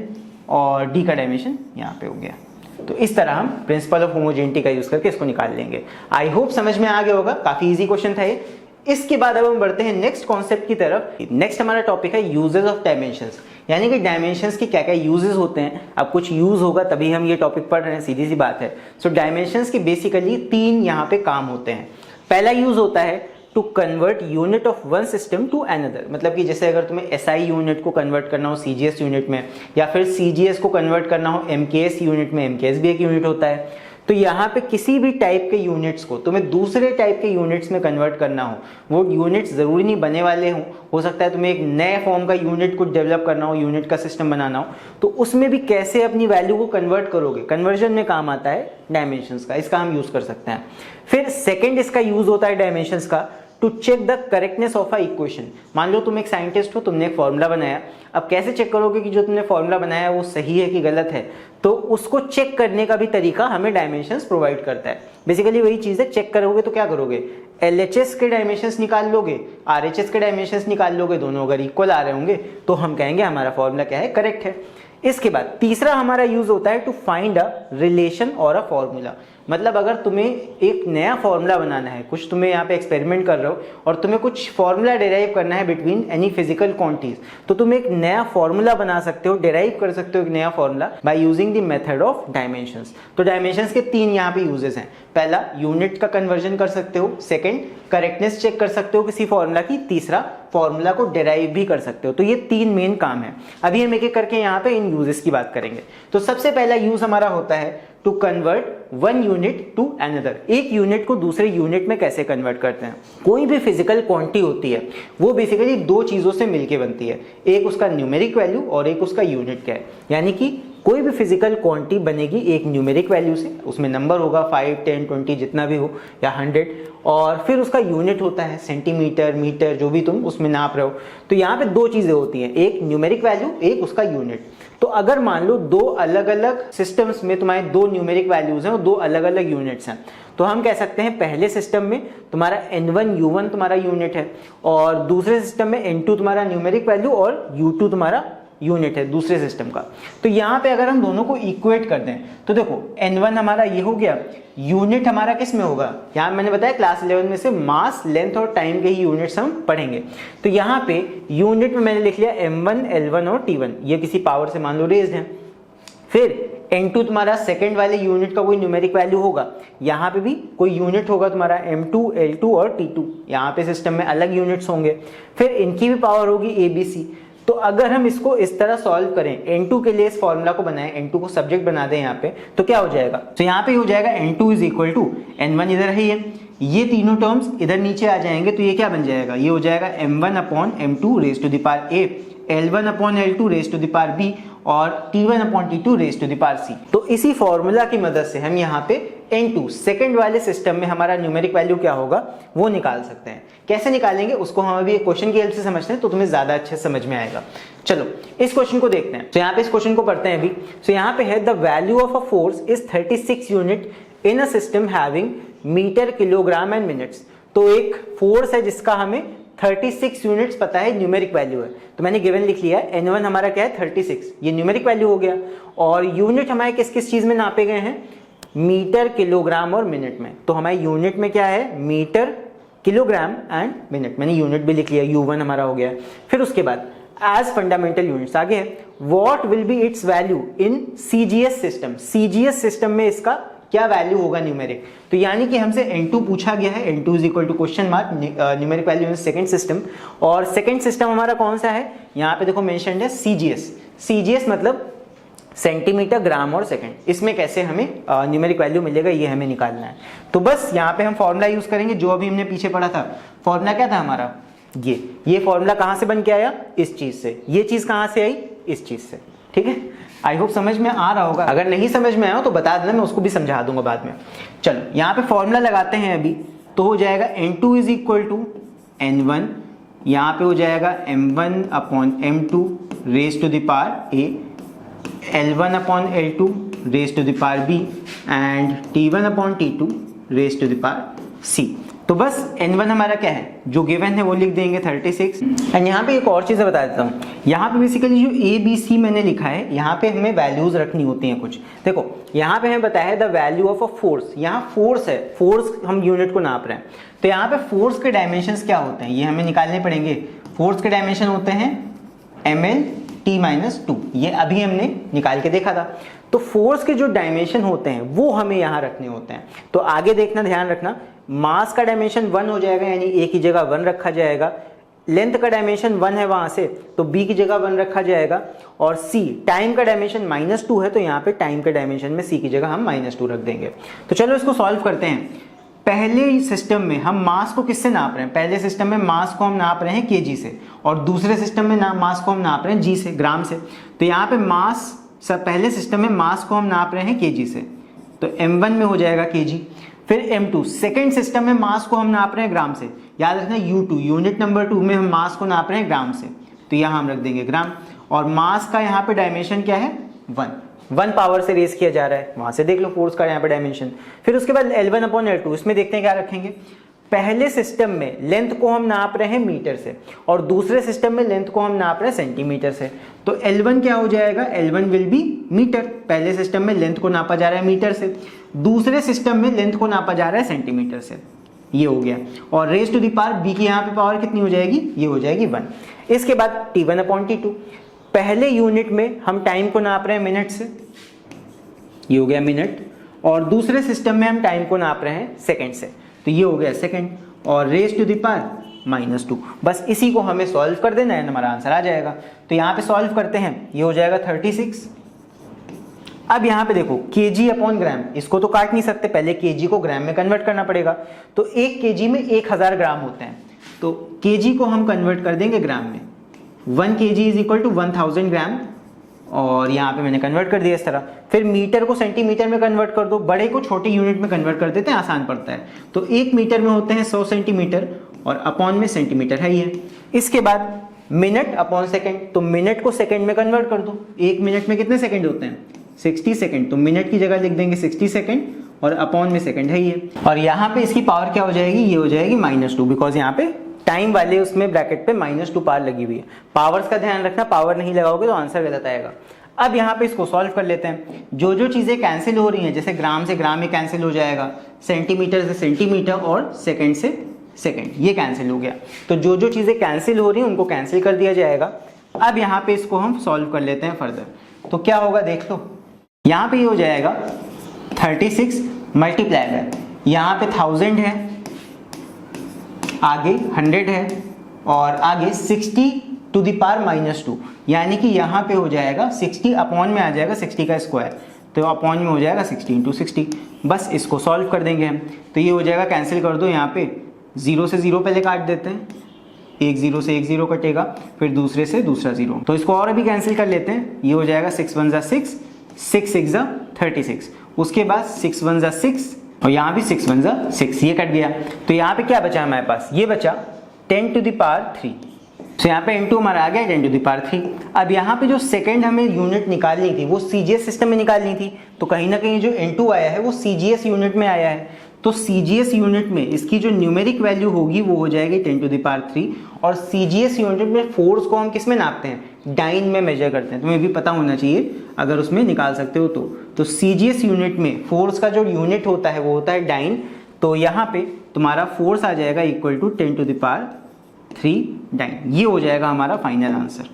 और D का डायमेंशन यहाँ पे हो गया। तो इस तरह हम प्रिंसिपल ऑफ होमोजेनिटी का यूज करके इसको निकाल लेंगे। आई होप समझ में आ गया होगा, काफी इजी क्वेश्चन था ये। इसके बाद अब हम बढ़ते हैं नेक्स्ट कॉन्सेप्ट की तरफ। नेक्स्ट हमारा टॉपिक है यूजेस ऑफ डायमेंशंस, यानी कि डायमेंशंस की क्या क्या यूजेस होते हैं। अब कुछ यूज होगा तभी हम ये टॉपिक पढ़ रहे हैं, सीधी सी बात है। सो डायमेंशंस के बेसिकली 3 यहाँ पे काम होते हैं। पहला यूज होता है to convert unit of one system to another, मतलब कि जैसे अगर तुम्हें SI यूनिट को कन्वर्ट करना हो CGS यूनिट में, या फिर CGS को कन्वर्ट करना हो MKS यूनिट में, MKS भी एक यूनिट होता है। तो यहाँ पे किसी भी टाइप के यूनिट्स को तुम्हें दूसरे टाइप के यूनिट्स में कन्वर्ट करना हो, वो यूनिट्स जरूरी नहीं बने वाले हो सकता है तुम्हें एक नए फॉर्म का यूनिट को डेवलप करना हो, यूनिट का सिस्टम बनाना हो, तो उसमें भी कैसे अपनी वैल्यू को कन्वर्ट करोगे, कन्वर्जन में काम आता है डायमेंशंस का, इसका हम यूज कर सकते हैं। फिर सेकेंड इसका यूज होता है डायमेंशंस का to check the correctness of a equation. मान लो तुम एक साइंटिस्ट हो, तुमने एक फॉर्मूला बनाया, अब कैसे चेक करोगे कि जो तुमने फॉर्मूला बनाया वो सही है कि गलत है, तो उसको चेक करने का भी तरीका हमें डायमेंशंस प्रोवाइड करता है। बेसिकली वही चीज है, चेक करोगे तो क्या करोगे, LHS के डायमेंशंस निकाल लोगे, RHS के डायमेंशंस निकाल लोगे, दोनों अगर इक्वल आ रहे होंगे तो हम कहेंगे हमारा फॉर्मूला क्या है, करेक्ट है। इसके बाद तीसरा हमारा यूज होता है टू फाइंड अ रिलेशन और अ फॉर्मूला, मतलब अगर तुम्हें एक नया फॉर्मूला बनाना है, कुछ तुम्हें यहाँ पे एक्सपेरिमेंट कर रहे हो और तुम्हें कुछ फॉर्मूला डिराइव करना है बिटवीन एनी फिजिकल क्वांटिटीज, तो तुम एक नया फॉर्मूला बना सकते हो, डिराइव कर सकते हो एक नया formula by using the method of dimensions. तो डायमेंशंस के 3 यहाँ पे यूजेस हैं। पहला, यूनिट का कन्वर्जन कर सकते हो, सेकंड करेक्टनेस चेक कर सकते हो किसी फॉर्मूला की, तीसरा फॉर्मूला को डिराइव भी कर सकते हो। तो ये 3 मेन काम है। अभी हम एक एक करके यहाँ पे इन यूजेस की बात करेंगे। तो सबसे पहला यूज हमारा होता है to convert one unit to another, एक यूनिट को दूसरे यूनिट में कैसे कन्वर्ट करते हैं। कोई भी फिजिकल क्वांटिटी होती है वो बेसिकली 2 चीजों से मिलके बनती है, एक उसका न्यूमेरिक वैल्यू और एक उसका यूनिट क्या है। यानी कि कोई भी फिजिकल क्वांटिटी बनेगी एक न्यूमेरिक वैल्यू से, उसमें नंबर होगा 5, 10, 20 जितना भी हो, या 100, और फिर उसका यूनिट होता है सेंटीमीटर, मीटर, जो भी तुम उसमें नाप रहे हो। तो यहाँ पे 2 चीजें होती हैं, एक न्यूमेरिक वैल्यू, एक उसका यूनिट। तो अगर मान लो 2 अलग अलग सिस्टम्स में तुम्हारे 2 न्यूमेरिक वैल्यूज हैं और 2 अलग अलग यूनिट्स हैं, तो हम कह सकते हैं पहले सिस्टम में तुम्हारा N1 U1 तुम्हारा यूनिट है और दूसरे सिस्टम में N2 तुम्हारा न्यूमेरिक वैल्यू और U2 तुम्हारा यूनिट है दूसरे सिस्टम का। तो यहाँ पे अगर हम दोनों को इक्वेट कर दें तो देखो N1 हमारा ये हो गया, यूनिट हमारा किस में होगा, यहाँ मैंने बताया क्लास 11 में से मास, लेंथ और टाइम के ही यूनिट्स हम पढ़ेंगे। तो यहाँ पे यूनिट में मैंने लिख लिया M1, L1 और T1, ये किसी पावर से मान लो रेज्ड है। फिर N2 तुम्हारा सेकंड वाले यूनिट का कोई न्यूमेरिक वैल्यू होगा, यहाँ पे भी कोई यूनिट होगा तुम्हारा M2, L2 और T2, यहाँ पे सिस्टम में अलग यूनिट्स होंगे। फिर इनकी भी पावर होगी ABC। तो अगर हम इसको इस तरह सॉल्व करें, N2 के लिए इस फॉर्मूला को बनाएं, N2 को सब्जेक्ट बना दें यहाँ पे, तो क्या हो जाएगा, तो यहाँ पे हो जाएगा N2 is equal to N1 इधर है, ये तीनों टर्म्स इधर नीचे आ जाएंगे, तो ये क्या बन जाएगा, ये हो जाएगा M1 upon M2 raise to the power A, L1 upon L2 raise to the power B और T1 upon T2 raise to the power C। तो इसी फॉर्मूला की मदद से हम यहाँ पे N2 सेकंड वाले सिस्टम में हमारा न्यूमेरिक वैल्यू क्या होगा वो निकाल सकते हैं। कैसे निकालेंगे उसको हम अभी एक क्वेश्चन की हेल्प से समझते हैं, तो तुम्हें ज्यादा अच्छे समझ में आएगा। चलो इस क्वेश्चन को देखते हैं। तो यहाँ पे इस क्वेश्चन को पढ़ते हैं अभी। तो यहाँ पे है the value of a force is 36 unit in a system having metre, kilogram and minutes. तो एक फोर्स है जिसका हमें 36 यूनिट्स पता है, न्यूमेरिक वैल्यू है। तो मैंने गिवन लिख लिया है, N1 हमारा क्या है 36, ये न्यूमेरिक वैल्यू हो गया, और यूनिट हमारे किस किस चीज में नापे गए हैं, मीटर, किलोग्राम और मिनट में। तो हमारे यूनिट में क्या है, मीटर, किलोग्राम एंड मिनट, मैंने यूनिट भी लिख लिया, U1 हमारा हो गया। फिर उसके बाद एज फंडामेंटल यूनिट्स आगे है, what will be it's value in CGS system, CGS system में इसका क्या वैल्यू होगा न्यूमेरिक। तो यानी कि हमसे N2 पूछा गया है, N2 is equal to question mark numeric value in second system, और सेकंड सिस्टम हमारा कौन सा है, यहाँ पे देखो मेंशन्ड है CGS। CGS मतलब सेंटीमीटर, ग्राम और सेकंड, इसमें कैसे हमें न्यूमेरिक वैल्यू मिलेगा ये हमें निकालना है। तो बस यहाँ पे हम फॉर्मूला यूज करेंगे जो अभी हमने पीछे पढ़ा था। फॉर्मूला क्या था हमारा, ये फॉर्मूला कहाँ से बन के आया, इस चीज से, ये चीज कहाँ से आई, इस चीज से। ठीक है, आई होप समझ में आ रहा होगा, अगर नहीं समझ में आया तो बता देना, मैं उसको भी समझा दूंगा बाद में। चलो यहाँ पे फॉर्मूला लगाते हैं अभी, तो हो जाएगा N2 is equal to N1, यहाँ पे हो जाएगा M1 upon M2 raise to the power A, L1 upon L2 raise to the power B and T1 upon T2 raise to the power C। तो बस n1 हमारा क्या है, जो गिवन है वो लिख देंगे 36। एंड यहाँ पे एक और चीज़ बता देता हूँ, यहाँ पे बेसिकली जो ए बी सी मैंने लिखा है, यहाँ पे हमें वैल्यूज रखनी होती हैं कुछ। देखो यहाँ पे हमें बताया है the value of a force, यहाँ फोर्स है, फोर्स हम यूनिट को नाप रहे हैं, तो यहाँ पे फोर्स के डायमेंशंस क्या होते हैं ये हमें निकालने पड़ेंगे। फोर्स के डायमेंशन होते हैं ml/t-2, ये अभी हमने निकाल के देखा था। तो फोर्स के जो डायमेंशन होते हैं वो हमें यहाँ रखने होते हैं। तो आगे देखना, ध्यान रखना, मास का डायमेंशन 1 हो जाएगा, यानी ए की जगह 1 रखा जाएगा। लेंथ का डायमेंशन 1 है वहां से, तो बी की जगह 1 रखा जाएगा। और सी टाइम का डायमेंशन -2 है, तो यहाँ पे टाइम के डायमेंशन में सी की जगह हम -2 रख देंगे। तो चलो इसको सॉल्व करते हैं। पहले सिस्टम में हम मास को किससे नाप रहे हैं, पहले सिस्टम में मास को हम नाप रहे हैं केजी से, और दूसरे सिस्टम में मास को हम नाप रहे हैं जी से, ग्राम से। तो यहाँ पे मास, पहले सिस्टम में मास को हम नाप रहे हैं केजी से, तो m1 में हो जाएगा केजी। फिर m2 सेकेंड सिस्टम में मास को हम नाप रहे हैं ग्राम से, याद रखना u2 यूनिट नंबर 2 में हम मास को नाप रहे हैं ग्राम से, तो यहाँ हम रख देंगे ग्राम। और मास का यहाँ पे डायमेंशन क्या है, 1 पावर से रेस किया जा रहा है, वहां से देख लो फोर्स का यहाँ पे डायमेंशन। फिर उसके बाद L1/L2, इसमें देखते हैं क्या रखेंगे। पहले सिस्टम में लेंथ को हम नाप रहे हैं मीटर से, और दूसरे सिस्टम में लेंथ को हम नाप रहे हैं सेंटीमीटर से। तो L1 क्या हो जाएगा, L1 विल बी मीटर। पहले सिस्टम में लेंथ को नापा जा रहा है मीटर से, दूसरे सिस्टम में लेंथ को नापा जा रहा है सेंटीमीटर से, ये हो गया। और raise to the power B की यहाँ पे पावर कितनी हो जाएगी, ये हो जाएगी 1। इसके बाद T1/T2, पहले यूनिट में हम टाइम को नाप रहे हैं मिनट से, ये हो गया मिनट, और दूसरे सिस्टम में हम टाइम को नाप रहे हैं सेकंड से, तो ये हो गया सेकंड। और रेज टू द पावर -2, बस इसी को हमें सॉल्व कर देना है, हमारा आंसर आ जाएगा। तो यहाँ पे सॉल्व करते हैं, ये हो जाएगा 36। अब यहाँ पे देखो kg/ग्राम, इसको तो काट नहीं सकते, पहले kg को ग्राम में कन्वर्ट करना पड़ेगा। तो 1 kg में 1000 ग्राम होते हैं, तो kg को हम कन्वर्ट कर देंगे ग्राम में। 1 kg = 1000 ग्राम, और यहाँ पे मैंने कन्वर्ट कर दिया इस तरह। फिर मीटर को सेंटीमीटर में कन्वर्ट कर दो, बड़े को छोटे यूनिट में कन्वर्ट कर देते हैं, आसान पड़ता है। तो 1 मीटर में होते हैं 100 सेंटीमीटर, और अपॉन में सेंटीमीटर है ये। इसके बाद मिनट/सेकंड, तो मिनट को सेकंड में कन्वर्ट कर दो। 1 मिनट में कितने सेकंड होते हैं, 60 सेकंड, तो मिनट की जगह लिख देंगे 60 सेकंड, और अपॉन में सेकंड है ये। और यहाँ पे इसकी पावर क्या हो जाएगी, ये हो जाएगी -2, बिकॉज यहाँ पे टाइम वाले उसमें ब्रैकेट पे -2 पावर लगी हुई है। पावर्स का ध्यान रखना, पावर नहीं लगाओगे तो आंसर गलत आएगा। अब यहाँ पे इसको सॉल्व कर लेते हैं। जो जो चीजें कैंसिल हो रही हैं, जैसे ग्राम से ग्राम ही कैंसिल हो जाएगा, सेंटीमीटर से सेंटीमीटर, और सेकंड से सेकंड, ये कैंसिल हो गया। तो जो जो चीजें कैंसिल हो रही हैं उनको कैंसिल कर दिया जाएगा। अब यहाँ पे इसको हम सॉल्व कर लेते हैं फर्दर। तो क्या होगा देख लो, यहाँ पे ये हो जाएगा 36 मल्टीप्लाई बाय, यहाँ पे 1000 है, आगे 100 है, और आगे 60 टू द पावर -2, यानी कि यहाँ पे हो जाएगा 60 अपॉन में आ जाएगा 60 का स्क्वायर, तो अपॉन में हो जाएगा 60 × 60। बस इसको सॉल्व कर देंगे हम, तो ये हो जाएगा, कैंसिल कर दो, यहाँ पे 0 से 0 पहले काट देते हैं, 1 0 से 1 0 कटेगा, फिर दूसरे से दूसरा 0, तो इसको और अभी कैंसिल कर लेते हैं। ये हो जाएगा 6 1 6, 6 6 36, उसके बाद 6 1 6, और यहाँ भी 6 1 6, ये कट गया। तो यहाँ पे क्या बचा हमारे पास, ये बचा 10 टू द पावर 3, तो यहाँ पे n2 हमारा आ गया 10 टू द पावर 3। अब यहाँ पे जो सेकंड हमें यूनिट निकालनी थी वो CGS सिस्टम में निकालनी थी, तो कहीं ना कहीं जो n2 आया है वो CGS यूनिट में आया है। तो CGS यूनिट में इसकी जो न्यूमेरिक वैल्यू होगी वो हो जाएगी 10 टू द पावर 3, और CGS यूनिट में फोर्स को हम किस में नापते हैं, डाइन में मेजर करते हैं, तुम्हें भी पता होना चाहिए अगर उसमें निकाल सकते हो तो CGS यूनिट में फोर्स का जो यूनिट होता है वो होता है डाइन। तो यहाँ पे तुम्हारा फोर्स आ जाएगा equal to 10 to the power 3 dyne, ये हो जाएगा हमारा फाइनल आंसर।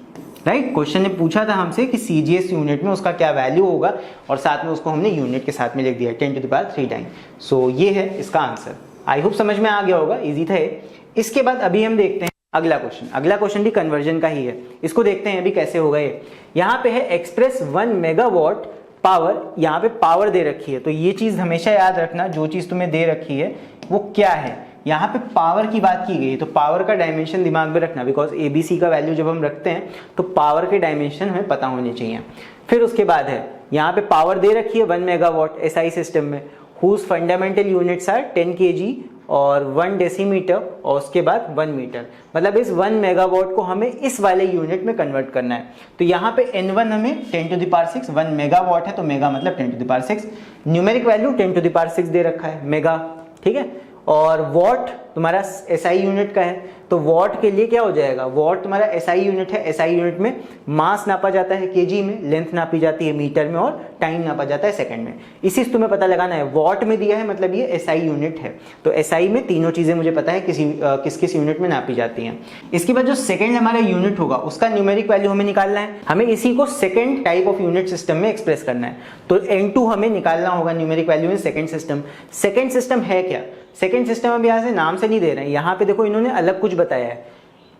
राइट, क्वेश्चन ने पूछा था हमसे कि CGS यूनिट में उसका क्या वैल्यू होगा, और साथ में उसको हमने यूनिट के साथ में लिख दिया 10 टू द पावर 3 डाइन। सो ये है इसका आंसर। आई होप समझ में आ गया होगा, इजी था ये। इसके बाद अभी हम देखते हैं अगला क्वेश्चन। अगला क्वेश्चन भी कन्वर्जन का ही है, इसको देखते हैं अभी कैसे होगा ये। यहाँ पे है एक्सप्रेस 1 मेगावाट पावर, यहाँ पे पावर दे रखी है, तो ये चीज हमेशा याद रखना, जो चीज तुम्हें दे रखी है वो क्या है। यहाँ पे पावर की बात की गई है, तो पावर का डायमेंशन दिमाग में रखना, बिकॉज ABC का वैल्यू जब हम रखते हैं तो पावर के डायमेंशन हमें पता होने चाहिए। फिर उसके बाद है यहाँ पे पावर दे रखी है 1 मेगावाट SI सिस्टम में, whose fundamental units are 10 kg और 1 डेसीमीटर, और उसके बाद 1 मीटर। मतलब इस 1 मेगावाट को हमें इस वाले यूनिट में कन्वर्ट करना है। तो यहाँ पे N1 हमें 10 टू द पावर 6, 1 मेगावाट है तो मेगा मतलब 10 to the power 6, numeric value 10 to the power 6 दे रखा है मेगा, ठीक है। और वॉट तुम्हारा एसआई यूनिट का है, तो वॉट के लिए क्या हो जाएगा, वॉट तुम्हारा एसआई यूनिट है, एसआई यूनिट में मास नापा जाता है केजी में, लेंथ नापी जाती है मीटर में और टाइम नापा जाता है सेकंड में। इसी से तुम्हें पता लगाना है, वॉट में दिया है मतलब ये एसआई यूनिट है। तो एसआई में तीनों चीजें मुझे पता है किस किस यूनिट में नापी जाती हैं। इसके बाद जो सेकंड हमारा यूनिट होगा उसका न्यूमेरिक वैल्यू हमें निकालना है, हमें इसी को second type of unit system में एक्सप्रेस करना है। तो N2 हमें निकालना होगा numeric value in second system. Second system है क्या, सेकंड सिस्टम अब यहाँ से नाम से नहीं दे रहे हैं, यहाँ पे देखो इन्होंने अलग कुछ बताया है,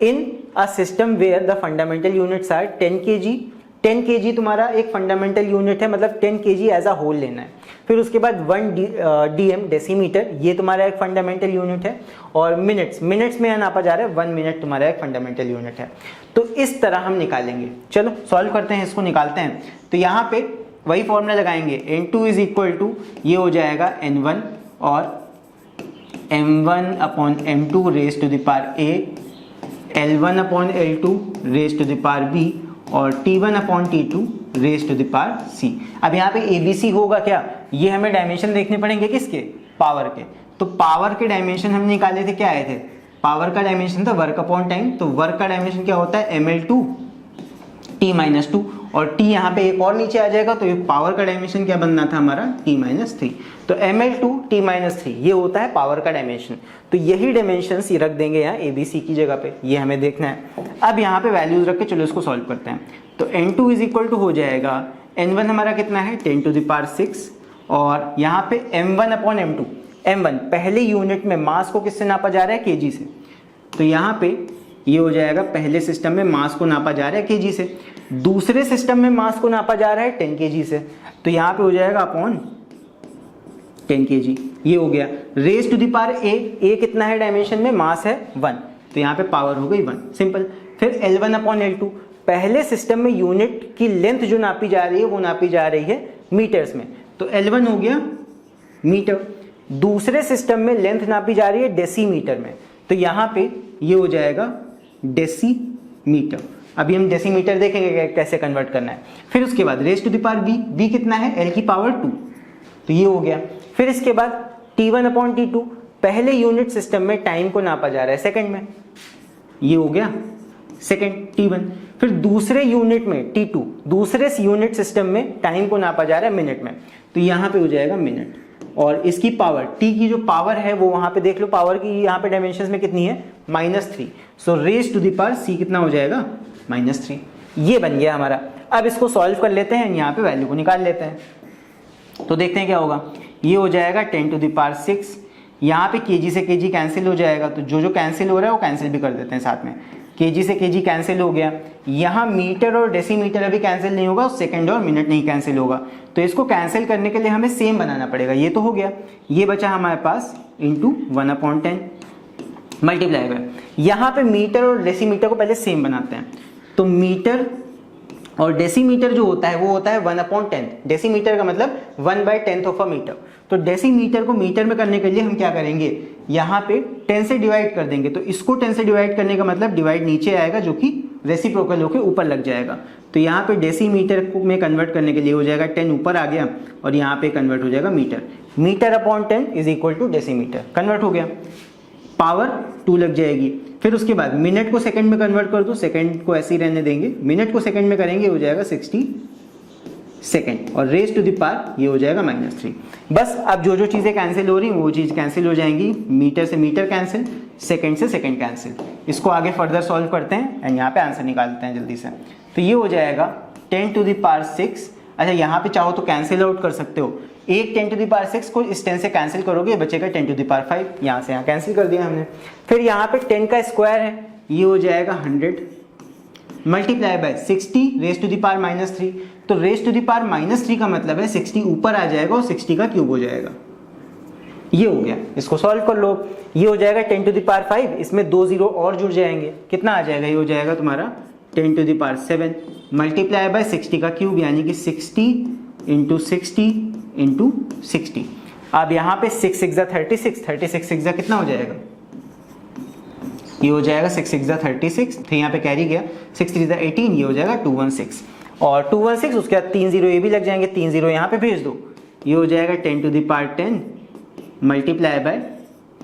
in a system where the fundamental units are 10 kg। 10 kg तुम्हारा एक फंडामेंटल यूनिट है, मतलब 10 kg एज अ होल लेना है। फिर उसके बाद 1 dm डेसीमीटर, ये तुम्हारा एक फंडामेंटल यूनिट है। और मिनट्स में यहाँ नापा जा रहा है 1 मिनट तुम्हारा एक फंडामेंटल यूनिट है। तो इस तरह हम निकालेंगे। चलो सॉल्व करते हैं, इसको निकालते हैं। तो यहाँ पे वही फॉर्मूला लगाएंगे, N2 इज इक्वल टू ये हो जाएगा N1 और M1 upon M2 raise to the power A, L1 upon L2 raise to the power B और T1 upon T2 raise to the power C। अब यहाँ पे ABC होगा क्या, ये हमें डायमेंशन देखने पड़ेंगे किसके, पावर के। तो पावर के डायमेंशन हम निकाले थे, क्या आए थे, पावर का डायमेंशन था वर्क अपॉन टाइम। तो वर्क का डायमेंशन क्या होता है, ml2 T-2 और T यहाँ पे एक और नीचे आ जाएगा, तो ये पावर का डायमेंशन क्या बनना था हमारा T-3। तो ml2 T-3 ये होता है पावर का डायमेंशन। तो यही डायमेंशंस रख देंगे यहाँ ABC की जगह पे, ये हमें देखना है। अब यहाँ पे वैल्यूज रख के चलो इसको सॉल्व करते हैं। तो N2 इज इक्वल टू हो जाएगा, N1 हमारा कितना है 10⁶ और यहाँ पे M1 अपॉन M2। M1 पहले यूनिट में मास को किससे नापा जा रहा है, केजी से। तो यहाँ पे ये हो जाएगा, पहले सिस्टम में मास को नापा जा रहा है केजी से, दूसरे सिस्टम में मास को नापा जा रहा है 10 kg से। तो यहाँ पे हो जाएगा अपॉन 10 kg, ये हो गया। Raise to the power A कितना है डायमेंशन में, मास है 1, तो यहाँ पे पावर हो गई 1, सिंपल। फिर L1 अपॉन L2, पहले सिस्टम में यूनिट की लेंथ जो नापी जा रही है वो नापी जा रही है मीटर्स में, तो L1 हो गया मीटर। दूसरे सिस्टम में लेंथ नापी जा रही है डेसीमीटर में, तो यहाँ पे ये हो जाएगा डेसीमीटर। अभी हम डेसीमीटर देखेंगे कैसे कन्वर्ट करना है। फिर उसके बाद raise to the power B कितना है, L की पावर 2, तो ये हो गया। फिर इसके बाद T1 अपॉन T2, पहले यूनिट सिस्टम में टाइम को नापा जा रहा है सेकंड में, ये हो गया सेकंड T1। फिर दूसरे यूनिट में T2, दूसरे यूनिट सिस्टम में टाइम को नापा जा रहा है मिनट में, तो यहाँ पे हो जाएगा मिनट। और इसकी पावर T की जो पावर है वो वहां पे देख लो, पावर की यहाँ पे डायमेंशंस में कितनी है, -3। So raise to the power C कितना हो जाएगा, -3। ये बन गया हमारा। अब इसको सॉल्व कर लेते हैं, यहाँ पे वैल्यू को निकाल लेते हैं। तो देखते हैं क्या होगा, ये हो जाएगा 10⁶। यहाँ पे केजी से केजी कैंसिल हो जाएगा, तो जो कैंसिल हो रहा है वो कैंसिल भी कर देते हैं साथ में। केजी से केजी कैंसिल हो गया। यहाँ मीटर और डेसीमीटर अभी कैंसिल नहीं होगा, सेकंड और मिनट नहीं कैंसिल होगा। तो इसको कैंसिल करने के लिए हमें सेम बनाना पड़ेगा। ये तो हो गया, ये बचा हमारे पास इंटू 1/10 मल्टीप्लाई बाय। यहाँ पे मीटर और डेसीमीटर को पहले सेम बनाते हैं। तो मीटर और डेसीमीटर जो होता है वो होता है 1/10। डेसीमीटर का मतलब 1/10 ऑफ अ मीटर। तो डेसीमीटर को मीटर में करने के लिए हम क्या करेंगे, यहाँ पे 10 से डिवाइड कर देंगे। तो इसको 10 से डिवाइड करने का मतलब डिवाइड नीचे आएगा, जो कि रेसिप्रोकल होकर ऊपर लग जाएगा। तो यहाँ पे डेसीमीटर में कन्वर्ट करने के लिए हो जाएगा 10 ऊपर आ गया और यहाँ पे कन्वर्ट हो जाएगा metre. Metre upon 10 is equal to decimetre, convert हो गया। पावर 2 लग जाएगी। फिर उसके बाद मिनट को सेकंड में कन्वर्ट कर दो, सेकंड को ऐसे ही रहने देंगे, मिनट को सेकंड में करेंगे हो जाएगा 60 सेकंड और रेज टू द पावर ये हो जाएगा -3। बस अब जो चीजें कैंसिल हो रही वो चीज कैंसिल हो जाएंगी। मीटर से मीटर कैंसिल, सेकंड से सेकंड कैंसिल। इसको आगे फर्दर सॉल्व करते हैं एंड यहाँ पे आंसर निकालते हैं जल्दी से। तो ये हो जाएगा 10⁶। अच्छा यहाँ पे चाहो तो कैंसिल आउट कर सकते हो, एक 10⁶ को इस 10 से कैंसिल करोगे बचेगा 10⁵। यहाँ से यहाँ कैंसिल कर दिया हमने। फिर यहाँ पे 10 का स्क्वायर है, ये हो जाएगा 100 multiply by 60 raise to the power -3। तो रेज टू द पावर -3 का मतलब है 60 ऊपर आ जाएगा और 60 का क्यूब हो जाएगा। ये हो गया, इसको सॉल्व कर लो। ये हो जाएगा 10⁵, इसमें 2 0 और जुड़ जाएंगे, कितना आ जाएगा, ये हो जाएगा तुम्हारा 10⁷ मल्टीप्लाई बाय 60 का क्यूब, यानी कि 60 इंटू 60 इंटू 60। अब यहाँ पे 6 6 36, 36 6 कितना हो जाएगा, ये हो जाएगा 6 6 36। तो यहाँ पे कैरी गया, 6 3 18, ये हो जाएगा 216 और 216 उसके बाद 3 0 ये भी लग जाएंगे, 3 0 यहाँ पे भेज दो, ये हो जाएगा 10⁻10 मल्टीप्लाई बाय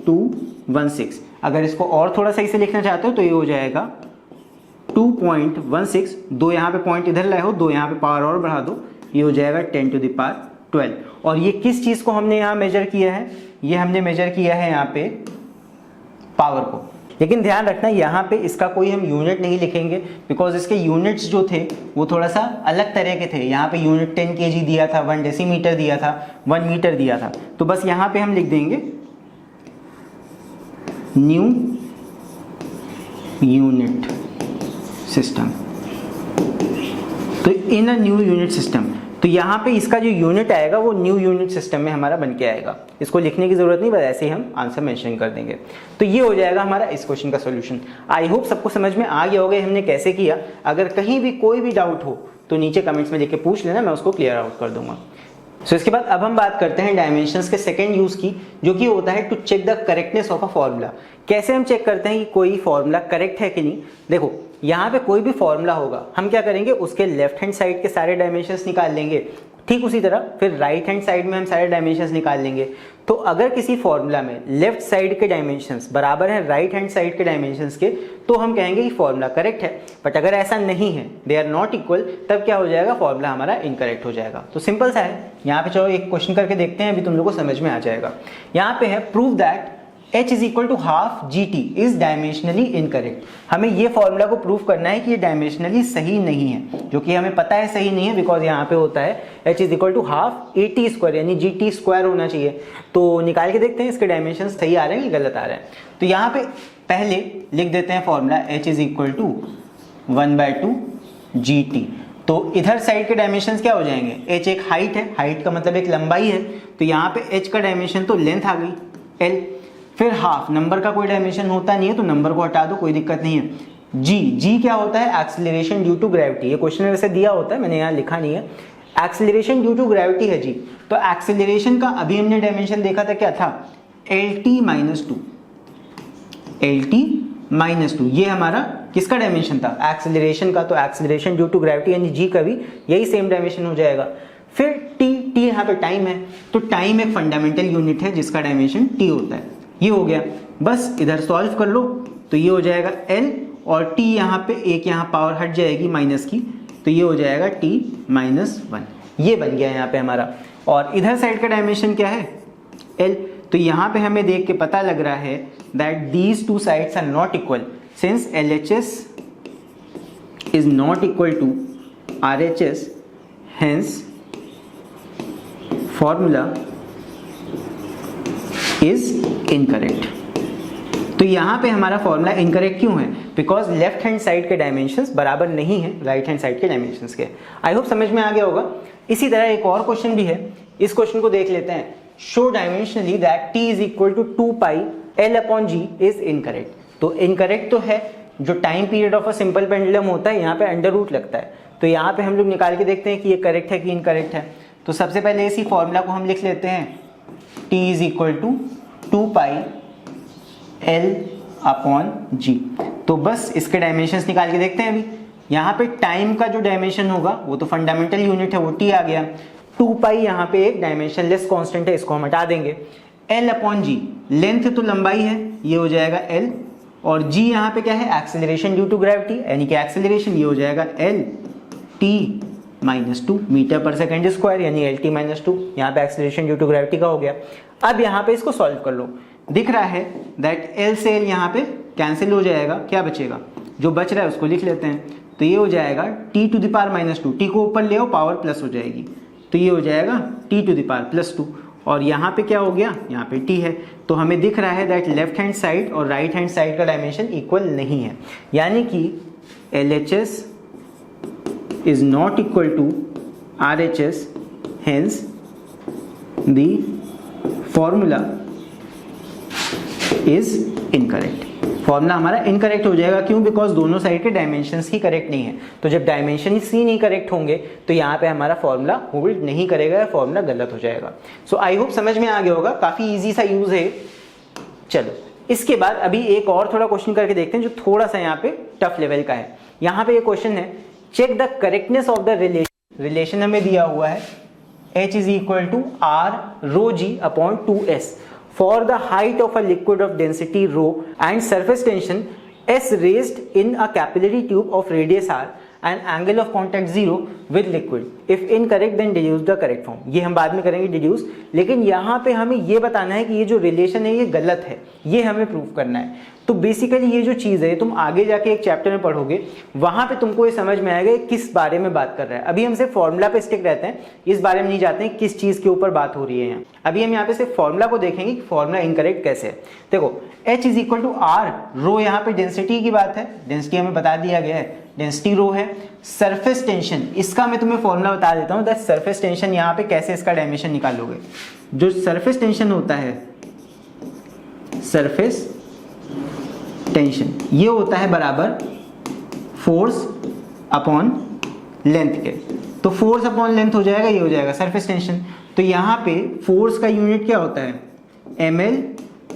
2.16। अगर इसको और थोड़ा सही से लिखना चाहते हो तो ये हो जाएगा 2.16, 2 यहाँ पे पॉइंट इधर लाए हो, 2 यहाँ पे पावर और बढ़ा दो, ये हो जाएगा 10 to the power 12। और ये किस चीज को हमने यहाँ मेजर किया है? ये हमने मेजर किया है यहाँ पे पावर को। लेकिन ध्यान रखना यहाँ पे इसका कोई हम यूनिट नहीं लिखेंगे, बिकॉज इसके यूनिट्स जो थे वो थोड़ा सा अलग तरह के थे। यहाँ पे यूनिट 10 kg दिया था, 1 डेसीमीटर दिया था, 1 मीटर दिया था। तो बस यहाँ पे हम लिख देंगे न्यू यूनिट सिस्टम। तो इन अ न्यू यूनिट सिस्टम, तो यहाँ पे इसका जो यूनिट आएगा वो न्यू यूनिट सिस्टम में हमारा बन के आएगा। इसको लिखने की जरूरत नहीं, बस ऐसे ही हम आंसर मेंशन कर देंगे। तो ये हो जाएगा हमारा इस क्वेश्चन का सॉल्यूशन। आई होप सबको समझ में आ गया होगा हमने कैसे किया। अगर कहीं भी कोई भी डाउट हो तो नीचे कमेंट्स में लिख के पूछ लेना, मैं उसको क्लियर आउट कर दूंगा। सो इसके बाद अब हम बात करते हैं डायमेंशंस के सेकंड यूज की, जो कि होता है to check the correctness of a formula. कैसे हम चेक करते हैं कि कोई फॉर्मूला करेक्ट है कि नहीं? देखो यहाँ पे कोई भी फॉर्मूला होगा, हम क्या करेंगे, उसके लेफ्ट हैंड साइड के सारे डायमेंशंस निकाल लेंगे। ठीक उसी तरह फिर राइट हैंड साइड में हम सारे डायमेंशंस निकाल लेंगे। तो अगर किसी फॉर्मूला में लेफ्ट साइड के डायमेंशंस बराबर हैं राइट हैंड साइड के डायमेंशंस के, तो हम कहेंगे कि फॉर्मूला करेक्ट है। बट अगर ऐसा नहीं है, दे आर नॉट इक्वल, तब क्या हो जाएगा, फॉर्मूला हमारा इनकरेक्ट हो जाएगा। तो सिंपल सा है। यहाँ पे चलो एक क्वेश्चन करके देखते हैं, अभी तुम लोगों को समझ में आ जाएगा। यहाँ पे है prove that h is equal to half gt is dimensionally incorrect। हमें ये फॉर्मूला को प्रूव करना है कि ये डायमेंशनली सही नहीं है, जो कि हमें पता है सही नहीं है, बिकॉज यहाँ पे होता है h is equal to half at square, यानी gt स्क्वायर होना चाहिए। तो निकाल के देखते हैं इसके डायमेंशन सही आ रहे हैं कि गलत आ रहे हैं। तो यहाँ पे पहले लिख देते हैं formula h is equal to 1/2 gt। तो इधर साइड के डायमेंशन क्या हो जाएंगे, h एक हाइट है, हाइट का मतलब एक लंबाई है, तो यहाँ पे h का डायमेंशन तो लेंथ आ गई l। फिर हाफ, नंबर का कोई डायमेंशन होता नहीं है तो नंबर को हटा दो, कोई दिक्कत नहीं है। जी क्या होता है, एक्सेलरेशन ड्यू टू ग्रेविटी। ये क्वेश्चन में वैसे दिया होता है, मैंने यहाँ लिखा नहीं है। एक्सेलरेशन ड्यू टू ग्रेविटी है जी। तो एक्सेलरेशन का अभी हमने डायमेंशन देखा था, क्या था, LT-2। LT-2 ये हमारा किसका डायमेंशन था, एक्सेलरेशन का। तो एक्सेलरेशन ड्यू टू ग्रेविटी यानी जी का भी यही सेम डायमेंशन हो जाएगा। फिर टी यहाँ पे टाइम है, तो टाइम एक फंडामेंटल यूनिट है जिसका डायमेंशन टी होता है। ये हो गया, बस इधर सॉल्व कर लो तो ये हो जाएगा L, और T यहाँ पे एक यहाँ पावर हट जाएगी माइनस की, तो ये हो जाएगा T-1। ये बन गया यहाँ पे हमारा। और इधर साइड का डायमेंशन क्या है, L। तो यहाँ पे हमें देख के पता लग रहा है that these two sides are not equal, since LHS is not equal to RHS, hence formula is incorrect. तो यहाँ पे हमारा फॉर्मूला इनकरेक्ट क्यों है, बिकॉज लेफ्ट हैंड साइड के डायमेंशंस बराबर नहीं है राइट हैंड साइड के डायमेंशंस के। आई होप समझ में आ गया होगा। इसी तरह एक और क्वेश्चन भी है, इस क्वेश्चन को देख लेते हैं। Show dimensionally that t is equal to 2π L/g is incorrect. तो इनकरेक्ट तो है, जो time period of a simple pendulum होता है यहाँ पे अंडर रूट लगता है। तो यहाँ पे हम लोग निकाल के देखते हैं कि ये करेक्ट है कि इनकरेक्ट है। तो सबसे पहले इसी फॉर्मूला को हम लिख लेते हैं, t is equal to 2π L/g। तो बस इसके डायमेंशंस निकाल के देखते हैं। अभी यहाँ पे टाइम का जो डायमेंशन होगा वो तो फंडामेंटल यूनिट है, वो t आ गया। 2π यहाँ पे एक डायमेंशनलेस कांस्टेंट है, इसको हम हटा देंगे। L/g लेंथ तो लंबाई है, ये हो जाएगा L, और g यहाँ पे क्या है, एक्सेलरेशन ड्यू टू ग्रेविटी यानी कि एक्सेलरेशन, ये हो जाएगा L/t-2 मीटर पर सेकेंड स्क्वायर यानी LT-2। यहाँ पे एक्सेलरेशन ड्यू टू ग्रेविटी का हो गया। अब यहाँ पे इसको सॉल्व कर लो, दिख रहा है दैट L से L यहाँ पे कैंसिल हो जाएगा, क्या बचेगा, जो बच रहा है उसको लिख लेते हैं। तो ये हो जाएगा T⁻², t को ऊपर ले आओ, पावर प्लस हो जाएगी, तो ये हो जाएगा T⁻+2। और यहाँ पे क्या हो गया, यहाँ पे t है। तो हमें दिख रहा है दैट लेफ्ट हैंड साइड और राइट हैंड साइड का डायमेंशन इक्वल नहीं है, यानी कि LHS is not equal to RHS, hence the formula is incorrect। Formula हमारा इनकरेक्ट हो जाएगा, क्यों, बिकॉज दोनों साइड के डायमेंशंस ही करेक्ट नहीं है। तो जब डायमेंशन ही नहीं करेक्ट होंगे तो यहाँ पे हमारा फॉर्मूला होल्ड नहीं करेगा, फॉर्मूला गलत हो जाएगा। सो आई होप समझ में आ गया होगा, काफी इजी सा यूज है। चलो इसके बाद अभी एक और थोड़ा क्वेश्चन करके देखते हैं जो थोड़ा सा यहाँ पे टफ लेवल का है। यहाँ पे ये क्वेश्चन है, check the correctness of the relation. Relation हमें दिया हुआ है h is equal to r ρg upon 2s। For the height of a liquid of density rho and surface tension S raised in a capillary tube of radius r and angle of contact 0 with liquid. If incorrect then deduce the correct form. ये हम बाद में करेंगे deduce, लेकिन यहाँ पे हमें ये बताना है कि ये जो रिलेशन है ये गलत है, ये हमें प्रूव करना है। तो बेसिकली ये जो चीज़ है तुम आगे जाके एक चैप्टर में पढ़ोगे, वहाँ पे तुमको ये समझ में आएगा किस बारे में बात कर रहा है। अभी हम सिर्फ फॉर्मूला पे स्टिक रहते हैं, इस बारे में नहीं जाते हैं किस चीज़ के ऊपर बात हो रही है यहाँ। अभी हम यहाँ पे सिर्फ फॉर्मूला को देखेंगे कि फॉर्मूला इनकरेक्ट कैसे है। देखो H is equal to R, rho यहाँ पे डेंसिटी की बात है, डेंसिटी हमें बता दिया गया है, डेंसिटी रो है। सरफेस टेंशन, इसका मैं तुम्हें फॉर्मूला बता देता हूँ, दैट सरफेस टेंशन यहाँ पे कैसे इसका डायमेंशन निकालोगे। जो सरफेस टेंशन होता है, सरफेस टेंशन ये होता है बराबर फोर्स अपॉन लेंथ के। तो फोर्स अपॉन लेंथ हो जाएगा, ये हो जाएगा सरफेस टेंशन। तो यहाँ पे फोर्स का यूनिट क्या होता है, ml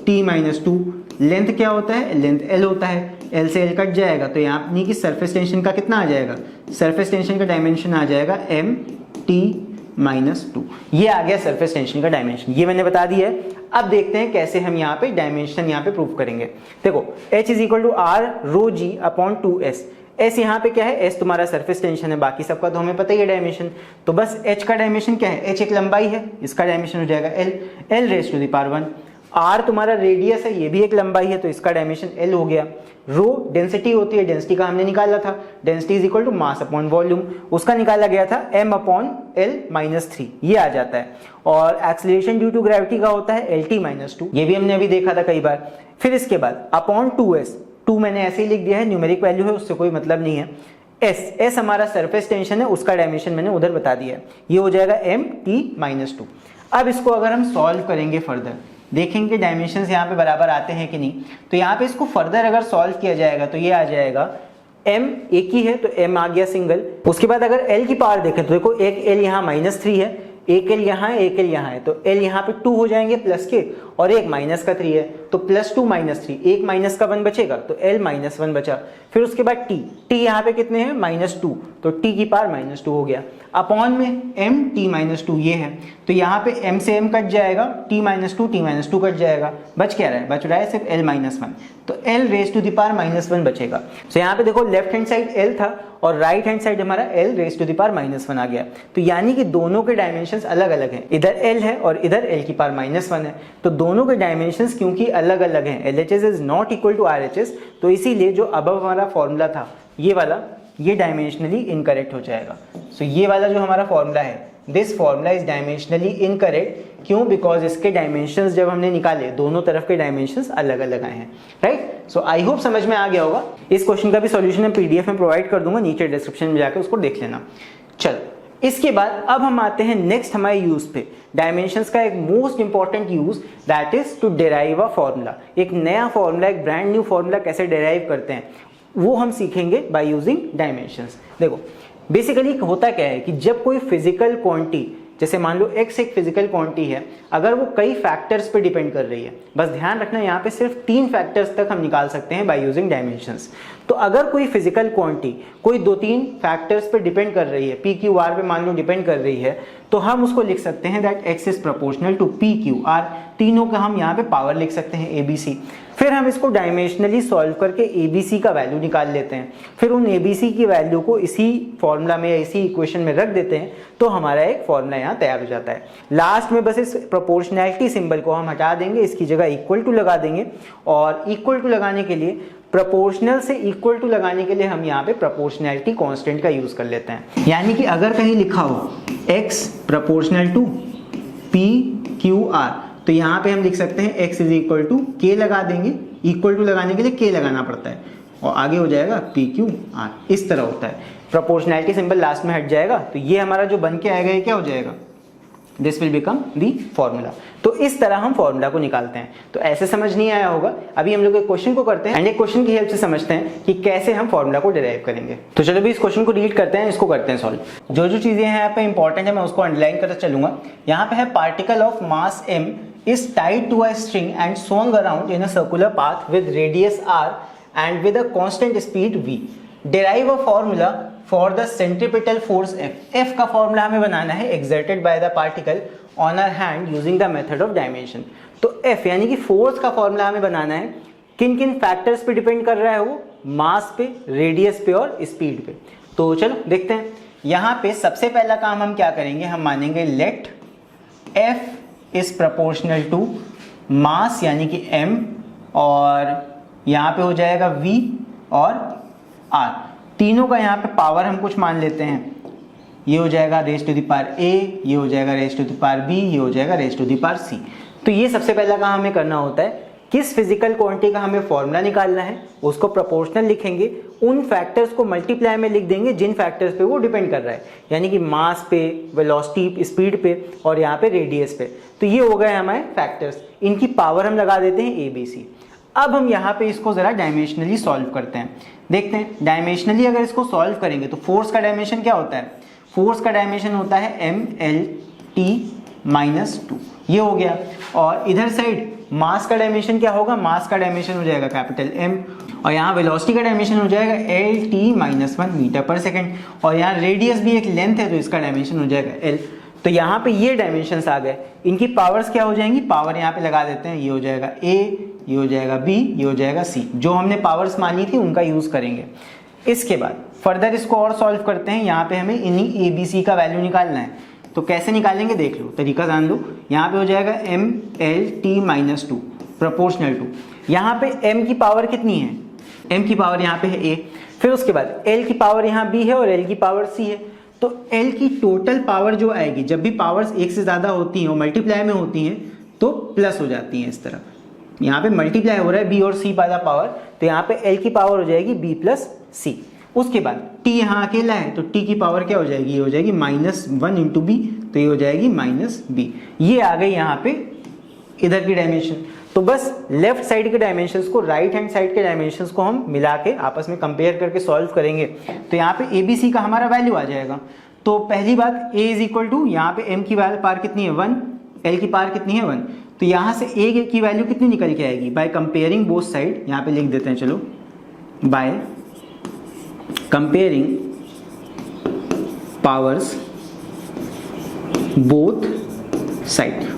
t-2। लेंथ क्या होता है, लेंथ l होता है, l से l कट जाएगा, तो यहाँ नहीं कि सरफेस टेंशन का कितना आ जाएगा, सरफेस टेंशन का डायमेंशन आ जाएगा m-t-2। ये आ गया सरफेस टेंशन का डायमेंशन, ये मैंने बता दिया है। अब देखते हैं कैसे हम यहाँ पे डायमेंशन यहाँ पे प्रूव करेंगे। देखो H is equal to R rho G upon 2s। S यहाँ पे क्या है, S तुम्हारा सरफेस टेंशन है, बाकी सबका तो हमें पता ही है डायमेंशन। तो बस H का डायमेंशन क्या है, H एक लंबाई है, इसका डायमेंशन हो जाएगा L raise to the power 1। R तुम्हारा रेडियस है, ये भी एक लंबाई है, तो इसका डायमेंशन L हो गया। रो डेंसिटी होती है, डेंसिटी का हमने निकाला था, density is equal to mass upon volume, उसका निकाला गया था m अपॉन L-3, ये आ जाता है। और एक्सीलरेशन ड्यू टू ग्रेविटी का होता है L-t-2, ये भी हमने अभी देखा था कई बार। फिर इसके बाद अपॉन 2s, 2 मैंने ऐसे ही लिख दिया है, न्यूमेरिक वैल्यू है, उससे कोई मतलब नहीं है। S हमारा सरफेस टेंशन है, उसका डायमेंशन मैंने उधर बता दिया है, ये हो जाएगा m-t-2। अब इसको अगर हम सॉल्व करेंगे फर्दर, देखेंगे डायमेंशंस यहाँ पे बराबर आते हैं कि नहीं। तो यहाँ पे इसको फर्दर अगर सॉल्व किया जाएगा तो ये आ जाएगा m एक ही है, तो m आ गया सिंगल। उसके बाद अगर l की पावर देखें तो देखो एक l यहाँ -3 है, एक l यहाँ है, एक l यहाँ है, तो l यहाँ पे 2 हो जाएंगे प्लस के, और एक माइनस का 3 है, तो +2 -3, एक माइनस का 1 बचेगा, तो l-1 बचा। फिर उसके बाद t यहाँ पे कितने हैं, -2, तो t की पावर -2 हो गया। अपॉन में m-t-2 ये है, तो यहाँ पे m से m कट जाएगा, t-2 कट जाएगा, बच क्या रहा है, बच रहा है सिर्फ l-1, तो l raise to the power -1 बचेगा। तो यहाँ पे देखो लेफ्ट हैंड साइड l था और राइट हैंड साइड हमारा l raise to the power -1 आ गया। तो यानी कि दोनों के डायमेंशंस अलग अलग हैं, इधर l है और इधर l की पावर -1 है, तो दोनों के डायमेंशंस क्योंकि अलग अलग हैं, LHS is not equal to RHS, तो इसीलिए जो अब हमारा फॉर्मूला था ये वाला, ये डायमेंशनली इनकरेक्ट हो जाएगा। सो ये वाला जो हमारा फॉर्मूला है, this formula is dimensionally incorrect. क्यों, बिकॉज इसके डायमेंशंस जब हमने निकाले दोनों तरफ के डायमेंशंस अलग अलग आए हैं, राइट। सो आई होप समझ में आ गया होगा। इस क्वेश्चन का भी सॉल्यूशन मैं PDF में प्रोवाइड कर दूंगा, नीचे डिस्क्रिप्शन में जाकर उसको देख लेना। चल इसके बाद अब हम आते हैं नेक्स्ट हमारे यूज पे, डायमेंशंस का एक most important use, that is to derive a formula. एक नया फॉर्मूला, एक ब्रांड न्यू फॉर्मूला कैसे डेराइव करते हैं वो हम सीखेंगे बाय यूजिंग डायमेंशंस। देखो बेसिकली होता क्या है कि जब कोई फिजिकल क्वांटिटी, जैसे मान लो x एक फिजिकल क्वांटिटी है, अगर वो कई फैक्टर्स पे डिपेंड कर रही है, बस ध्यान रखना यहाँ पे सिर्फ 3 फैक्टर्स तक हम निकाल सकते हैं बाय यूजिंग डायमेंशंस। तो अगर कोई फिजिकल क्वांटिटी कोई 2-3 फैक्टर्स पे डिपेंड कर रही है, p q r पे मान लो डिपेंड कर रही है, तो हम उसको लिख सकते हैं that x is proportional to p q r, तीनों का हम यहाँ पे पावर लिख सकते हैं abc। फिर हम इसको डायमेंशनली सॉल्व करके abc का वैल्यू निकाल लेते हैं, फिर उन abc की वैल्यू को इसी फॉर्मूला में या इसी इक्वेशन में रख देते हैं, तो हमारा एक फॉर्मूला यहाँ तैयार हो जाता है। लास्ट में बस इस प्रोपोर्शनैलिटी सिंबल को हम हटा देंगे, इसकी जगह इक्वल टू लगा देंगे, और इक्वल टू लगाने के लिए, प्रोपोर्शनल से इक्वल टू लगाने के लिए हम यहाँ पे प्रोपोर्शनैलिटी कांस्टेंट का यूज कर लेते हैं। यानी कि अगर कहीं लिखा हो x proportional to p q r, तो यहाँ पे हम लिख सकते हैं x is equal to k लगा देंगे, इक्वल टू लगाने के लिए k लगाना पड़ता है, और आगे हो जाएगा p q r, इस तरह होता है। प्रोपोर्शनैलिटी सिंबल लास्ट में हट जाएगा, तो ये हमारा जो बन के आएगा ये क्या हो जाएगा, this will become the formula. तो इस तरह हम फॉर्मूला को निकालते हैं। तो ऐसे समझ नहीं आया होगा, अभी हम लोग एक क्वेश्चन को करते हैं एंड एक क्वेश्चन की हेल्प से समझते हैं कि कैसे हम फॉर्मूला को डिराइव करेंगे। तो चलो भी इस क्वेश्चन को रीड करते हैं, इसको करते हैं सॉल्व। जो जो चीजें हैं यहाँ पे इंपॉर्टेंट है मैं उसको अंडरलाइन करता चलूंगा। यहाँ पे है particle of mass m is tied to a string and swung around in a circular path with radius r and with a constant speed v. Derive a formula for the centripetal force F. F का formula हमें बनाना है exerted by the particle on our hand using the method of dimension. तो F यानी कि force का formula हमें बनाना है, किन किन फैक्टर्स पे डिपेंड कर रहा है वो, मास पे, रेडियस पे और स्पीड पे। तो चलो देखते हैं। यहाँ पे सबसे पहला काम हम क्या करेंगे, हम मानेंगे let F is proportional to mass यानी कि m, और यहाँ पे हो जाएगा v और r, तीनों का यहाँ पे पावर हम कुछ मान लेते हैं। ये हो जाएगा raise to the power a, ये हो जाएगा raise to the power b, ये हो जाएगा raise to the power c। तो ये सबसे पहला काम हमें करना होता है, किस फिजिकल क्वांटिटी का हमें फॉर्मूला निकालना है, उसको प्रोपोर्शनल लिखेंगे, उन फैक्टर्स को मल्टीप्लाई में लिख देंगे जिन फैक्टर्स पे वो डिपेंड कर रहा है, यानी कि मास पे, वेलोसिटी, स्पीड पे और यहाँ पे रेडियस पे। तो ये हो गए हमारे फैक्टर्स, इनकी पावर हम लगा देते हैं ABC। अब हम यहाँ पे इसको जरा डायमेंशनली सॉल्व करते हैं, देखते हैं डायमेंशनली अगर इसको सॉल्व करेंगे तो फोर्स का डायमेंशन क्या होता है, फोर्स का डायमेंशन होता है MLT-2, ये हो गया। और इधर साइड मास का डायमेंशन क्या होगा, मास का डायमेंशन हो जाएगा कैपिटल M, और यहाँ वेलोसिटी का डायमेंशन हो जाएगा LT-1 मीटर पर सेकेंड, और यहाँ रेडियस भी एक लेंथ है तो इसका डायमेंशन हो जाएगा L। तो यहाँ पे ये डायमेंशंस आ गए, इनकी पावर्स क्या हो जाएंगी, पावर यहाँ पे लगा देते हैं, ये हो जाएगा A, ये हो जाएगा B, ये हो जाएगा C, जो हमने पावर्स मानी थी उनका यूज करेंगे। इसके बाद फर्दर इसको और सॉल्व करते हैं, यहाँ पे हमें इन्हीं ABC का वैल्यू निकालना है। तो कैसे निकालेंगे देख लो, तरीका जान लो। यहाँ पे हो जाएगा MLT-2 प्रोपोर्शनल टू, यहाँ पे M की पावर कितनी है, M की पावर यहाँ पे है A, फिर उसके बाद L की पावर यहाँ B है और L की पावर C है। तो L की टोटल पावर जो आएगी, जब भी पावर्स एक से ज़्यादा होती हैं और मल्टीप्लाई में होती हैं तो प्लस हो जाती हैं इस तरफ, यहाँ पे मल्टीप्लाई हो रहा है B और C वाला पावर, तो यहाँ पे L की पावर हो जाएगी B प्लस C। उसके बाद T यहाँ अकेला है तो T की पावर क्या हो जाएगी, ये हो जाएगी -1 इंटू B, तो ये हो जाएगी -B। ये आ गई यहाँ पे इधर की डायमेंशन। तो बस लेफ्ट साइड के डायमेंशंस को राइट हैंड साइड के डायमेंशंस को हम मिला के आपस में कंपेयर करके सॉल्व करेंगे, तो यहाँ पे ABC का हमारा वैल्यू आ जाएगा। तो पहली बात A इज इक्वल टू, यहाँ पे M की पावर कितनी है 1, L की पावर कितनी है 1, तो यहाँ से A की वैल्यू कितनी निकल के आएगी, बाय कंपेयरिंग बोथ साइड, यहाँ पे लिख देते हैं चलो, by comparing powers both side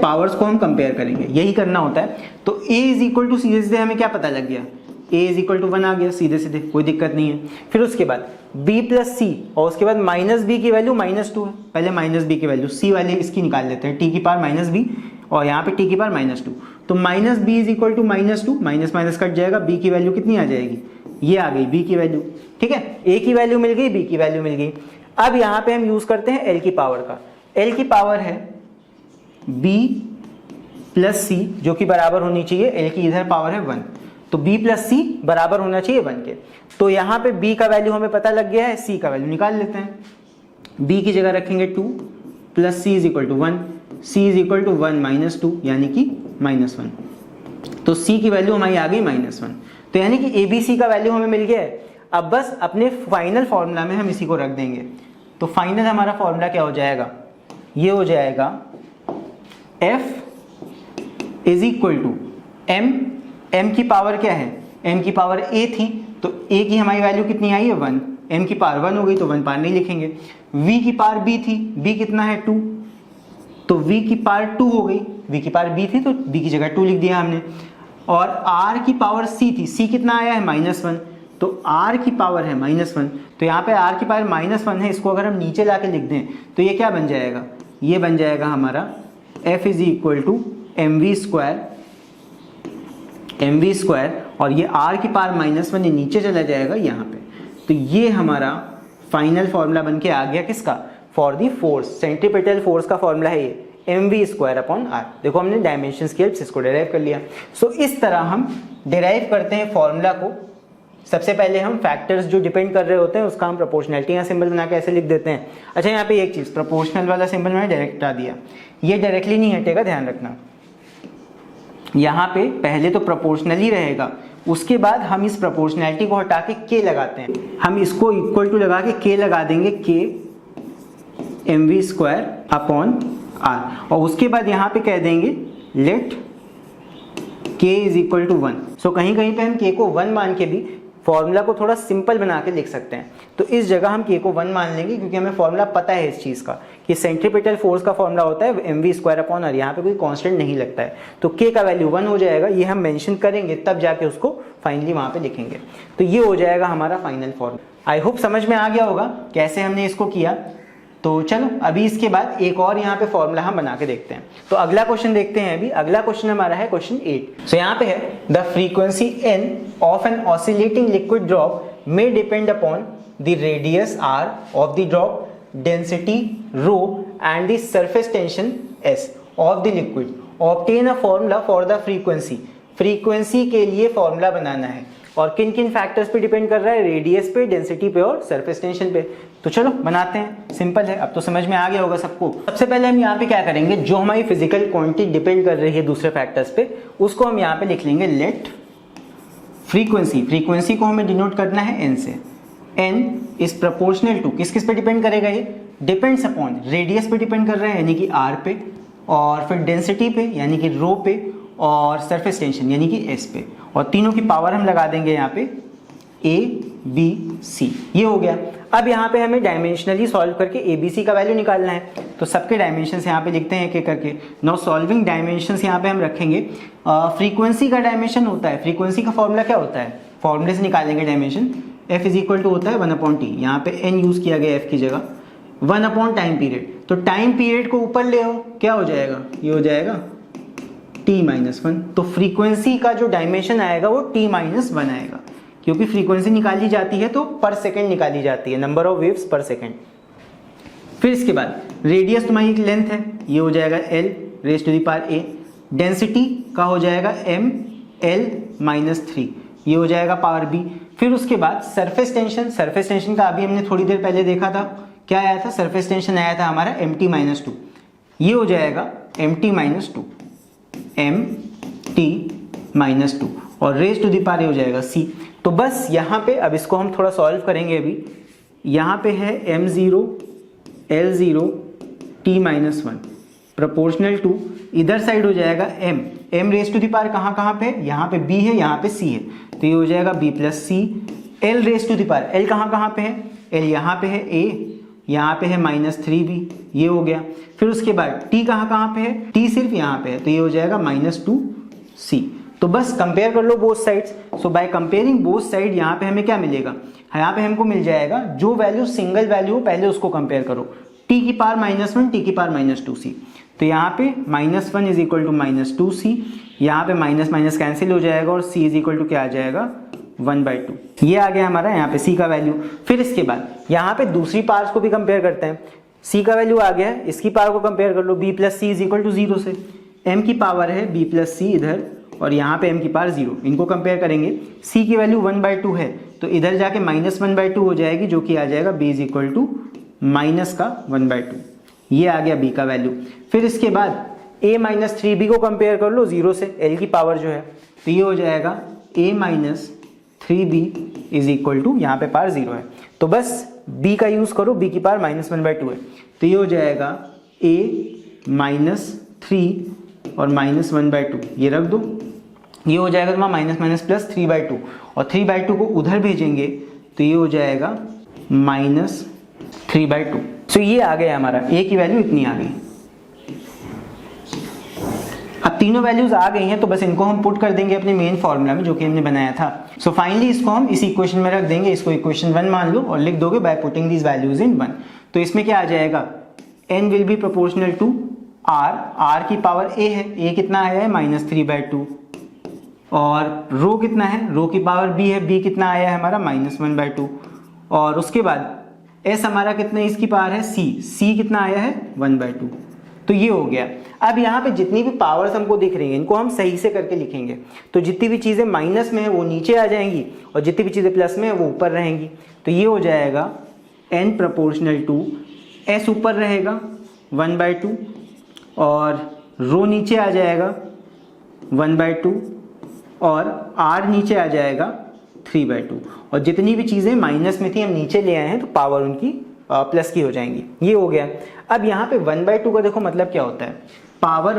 powers को हम कंपेयर करेंगे, यही करना होता है। तो A इज इक्वल टू, सीधे सीधे हमें क्या पता लग गया, A इज इक्वल टू 1 आ गया सीधे सीधे, कोई दिक्कत नहीं है। फिर उसके बाद B प्लस C, और उसके बाद -B की वैल्यू -2 है, पहले -B की वैल्यू C वाले इसकी निकाल लेते हैं, T की पावर -B और यहाँ पे T की पावर -2, तो -B is equal to -2, minus minus cut जाएगा, B की वैल्यू कितनी आ जाएगी, ये आ गई B की वैल्यू, ठीक है। A की वैल्यू मिल गई, B की वैल्यू मिल गई। अब यहाँ पे हम यूज करते हैं L की पावर का, L की पावर है B प्लस C, जो कि बराबर होनी चाहिए, L की इधर पावर है 1, तो B प्लस C बराबर होना चाहिए 1 के। तो यहाँ पे B का वैल्यू हमें पता लग गया है, C का वैल्यू निकाल लेते हैं। B की जगह रखेंगे 2 plus C is equal to 1, C is equal to 1 minus 2 यानी कि -1, तो C की वैल्यू हमारी आ गई -1, तो यानी कि ABC का वैल्यू हमें मिल गया है। अब बस अपने फाइनल फॉर्मूला में हम इसी को रख देंगे, तो फाइनल हमारा फॉर्मूला क्या हो जाएगा, ये हो जाएगा F is equal to M की पावर क्या है, M की पावर A थी, तो A की हमारी वैल्यू कितनी आई है 1, M की पावर 1 हो गई तो 1 पावर नहीं लिखेंगे। V की पावर B थी, B कितना है 2, तो V की पावर 2 हो गई, V की पावर B थी तो B की जगह 2 लिख दिया हमने। और R की पावर C थी, C कितना आया है -1, तो R की पावर है -1, तो यहाँ पे R की पावर -1 है, इसको अगर हम नीचे लाके लिख दें तो ये क्या बन जाएगा, ये बन जाएगा हमारा F is equal to mv square, और ये R की पावर -1 नीचे चला जाएगा यहाँ पे। तो ये हमारा फाइनल फॉर्मूला बन के आ गया किसका, for the force, centripetal force का फॉर्मूला है ये mv स्क्वायर अपॉन r। देखो हमने डायमेंशन की हेल्प से इसको डिराइव कर लिया। सो इस तरह हम डिराइव करते हैं फॉर्मूला को। सबसे पहले हम फैक्टर्स जो डिपेंड कर रहे होते हैं उसका हम प्रोपोर्शनलिटी का सिंबल बना के ऐसे लिख देते हैं। अच्छा, यहाँ पे एक चीज, प्रोपोर्शनल वाला सिंबल मैंने डायरेक्ट हटा दिया, ये डायरेक्टली नहीं हटेगा, ध्यान रखना। यहाँ पे पहले तो प्रोपोर्शनल ही रहेगा, उसके बाद हम इस प्रोपोर्शनैलिटी को हटा के k लगाते हैं, हम इसको इक्वल टू लगा के k लगा देंगे, k mv square upon r, और उसके बाद यहाँ पे कह देंगे let k is equal to 1। So कहीं कहीं पे हम k को 1 मान के भी फॉर्मूला को थोड़ा सिंपल बना के लिख सकते हैं। तो इस जगह हम k को 1 मान लेंगे, क्योंकि हमें फॉर्मूला पता है इस चीज़ का कि सेंट्रीपिटल फोर्स का फॉर्मूला होता है mv²/r, यहाँ पे कोई कांस्टेंट नहीं लगता है। तो k का वैल्यू 1 हो जाएगा, ये हम मेंशन करेंगे तब जाके उसको फाइनली वहाँ पे लिखेंगे। तो ये हो जाएगा हमारा फाइनल फॉर्मूला। आई होप समझ में आ गया होगा कैसे हमने इसको किया। तो चलो अभी इसके बाद एक और यहाँ पे फॉर्मूला हम बना के देखते हैं। तो अगला क्वेश्चन देखते हैं। अभी अगला क्वेश्चन हमारा है क्वेश्चन 8। सो यहाँ पे है the frequency n of an oscillating liquid drop may depend upon the radius r of the drop, density rho and the surface tension s of the liquid. Obtain a formula for the frequency. Frequency के लिए formula बनाना है और किन किन factors पे depend कर रहा है, रेडियस पे, डेंसिटी पे और सरफेस टेंशन पे। तो चलो बनाते हैं, सिंपल है, अब तो समझ में आ गया होगा सबको। सबसे पहले हम यहाँ पे क्या करेंगे, जो हमारी फिजिकल क्वांटिटी डिपेंड कर रही है दूसरे फैक्टर्स पे, उसको हम यहाँ पे लिख लेंगे लेट फ्रीक्वेंसी को हमें डिनोट करना है n से। n इज प्रोपोर्शनल टू, किस किस पे डिपेंड करेगा, ये डिपेंड्स अपॉन रेडियस पे डिपेंड कर रहा है यानी कि r पे, और फिर डेंसिटी पे यानी कि रो पे, और सरफेस टेंशन यानी कि s पे, और तीनों की पावर हम लगा देंगे यहाँ पे a b c। ये हो गया। अब यहाँ पे हमें डायमेंशनली सॉल्व करके a b c का वैल्यू निकालना है। तो सबके डायमेंशंस यहाँ पे लिखते हैं एक एक करके। नाउ सॉल्विंग डायमेंशंस यहाँ पे हम रखेंगे। फ्रीक्वेंसी का डायमेंशन होता है, फ्रीक्वेंसी का फॉर्मूला क्या होता है, फॉर्मूले से निकालेंगे dimension. f is equal to होता है 1/t, यहाँ पे n यूज किया गया f की जगह, 1/टाइम पीरियड। तो टाइम पीरियड को ऊपर ले आओ, क्या हो जाएगा, ये हो जाएगा t-1। तो फ्रीक्वेंसी का जो डायमेंशन आएगा वो t-1 आएगा, क्योंकि फ्रीक्वेंसी निकाली जाती है तो पर सेकंड निकाली जाती है, नंबर ऑफ वेव्स पर सेकंड। फिर इसके बाद रेडियस तुम्हारी एक लेंथ है, ये हो जाएगा l raise to the power a। Density का हो जाएगा m l-3, ये हो जाएगा पावर b। फिर उसके बाद सरफेस टेंशन का अभी हमने थोड़ी देर पहले देखा था, क्या आया था, सरफेस टेंशन आया था हमारा mt-2, ये हो जाएगा mt-2 mt-2 और रेज़ टू द पावर हो जाएगा c। तो बस यहाँ पे अब इसको हम थोड़ा सॉल्व करेंगे। अभी यहाँ पे है m0 l0 t-1 proportional to, इधर साइड हो जाएगा m raise to the power कहाँ पे, यहाँ पे b है, यहाँ पे c है, तो ये हो जाएगा b plus c। l raise to the power, l कहाँ पे है, l यहाँ पे है a, यहाँ पे है -3b, ये हो गया। फिर उसके बाद t कहाँ पे है, t सिर्फ यहाँ पे है, तो ये हो जाएगा -2c। तो बस कंपेयर कर लो both sides. So by comparing both side यहाँ पे हमें क्या मिलेगा, यहाँ पे हमको मिल जाएगा जो वैल्यू सिंगल वैल्यू हो पहले उसको कंपेयर करो, t की पावर -1 t की पावर -2c। तो यहाँ पे -1 इज इक्वल टू -2c, यहाँ पे माइनस माइनस कैंसिल हो जाएगा और c इज इक्वल टू क्या आ जाएगा 1/2। ये आ गया हमारा यहाँ पे c का वैल्यू। फिर इसके बाद यहाँ पे दूसरी पावर्स को भी कंपेयर करते हैं। c का वैल्यू आ गया है, इसकी पावर को कंपेयर कर लो, b plus C is equal to 0 से। m की पावर है b प्लस सी इधर, और यहाँ पे m की पावर 0, इनको कंपेयर करेंगे। c की वैल्यू 1/2 है, तो इधर जाके -1/2 हो जाएगी, जो कि आ जाएगा b इज इक्वल टू -1/2। ये आ गया b का वैल्यू। फिर इसके बाद a-3b को कंपेयर कर लो 0 से, l की पावर जो है, तो ये हो जाएगा a-3b इज इक्वल टू, यहाँ पे पावर 0 है, तो बस b का यूज करो, b की पावर -1/2 है, तो ये हो जाएगा a-3 और -1/2, ये रख दो, ये हो जाएगा तुम्हारा माइनस माइनस प्लस 3/2, और 3/2 को उधर भेजेंगे तो ये हो जाएगा -3/2। सो ये आ गया हमारा, a की वैल्यू इतनी आ गई। अब तीनों वैल्यूज आ गई हैं, तो बस इनको हम पुट कर देंगे अपने मेन फॉर्मूला में जो कि हमने बनाया था। सो फाइनली इसको हम इस इक्वेशन में रख देंगे, इसको इक्वेशन 1 मान लो और लिख दोगे by putting these values in 1। तो इसमें क्या आ जाएगा, n will be proportional to r की पावर a है, a कितना आया है -3/2, और रो कितना है, रो की पावर b है, b कितना आया है हमारा -1/2, और उसके बाद s हमारा कितना, इसकी पावर है c कितना आया है 1/2। तो ये हो गया। अब यहाँ पे जितनी भी पावर्स हमको दिख रही हैं इनको हम सही से करके लिखेंगे, तो जितनी भी चीज़ें माइनस में है वो नीचे आ जाएंगी और जितनी भी चीज़ें प्लस में है वो ऊपर रहेंगी। तो ये हो जाएगा n प्रोपोर्शनल टू, s ऊपर रहेगा 1/2 और रो नीचे आ जाएगा 1/2 और r नीचे आ जाएगा 3/2, और जितनी भी चीज़ें माइनस में थी हम नीचे ले आए हैं तो पावर उनकी प्लस की हो जाएंगी। ये हो गया। अब यहाँ पे 1/2 का देखो मतलब क्या होता है, power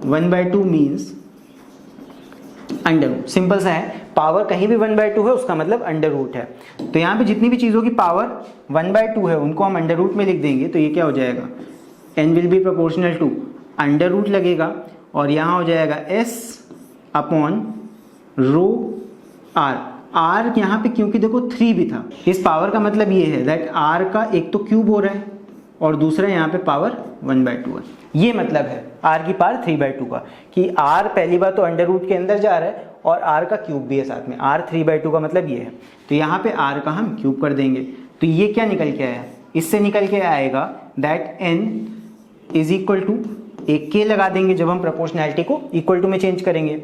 1/2 means under root, simple सा है, पावर कहीं भी 1/2 है उसका मतलब अंडर रूट है। तो यहाँ पे जितनी भी चीज़ों की पावर 1/2 है उनको हम अंडर रूट में लिख देंगे, तो ये क्या हो जाएगा, n will be proportional to under root लगेगा और यहाँ हो जाएगा s upon rho r। r यहाँ पे क्योंकि देखो 3 भी था, इस पावर का मतलब ये है दैट r का एक तो क्यूब हो रहा है और दूसरा यहाँ पे पावर 1/2 है। ये मतलब है r की पावर 3/2 का कि r पहली बार तो अंडर रूट के अंदर जा रहा है और r का क्यूब भी है साथ में, r 3/2 का मतलब ये है। तो यहाँ पे r का हम क्यूब कर देंगे, तो ये क्या निकल के आया, इससे निकल के आएगा that n is equal to, एक k लगा देंगे जब हम प्रोपोर्शनैलिटी को इक्वल टू में चेंज करेंगे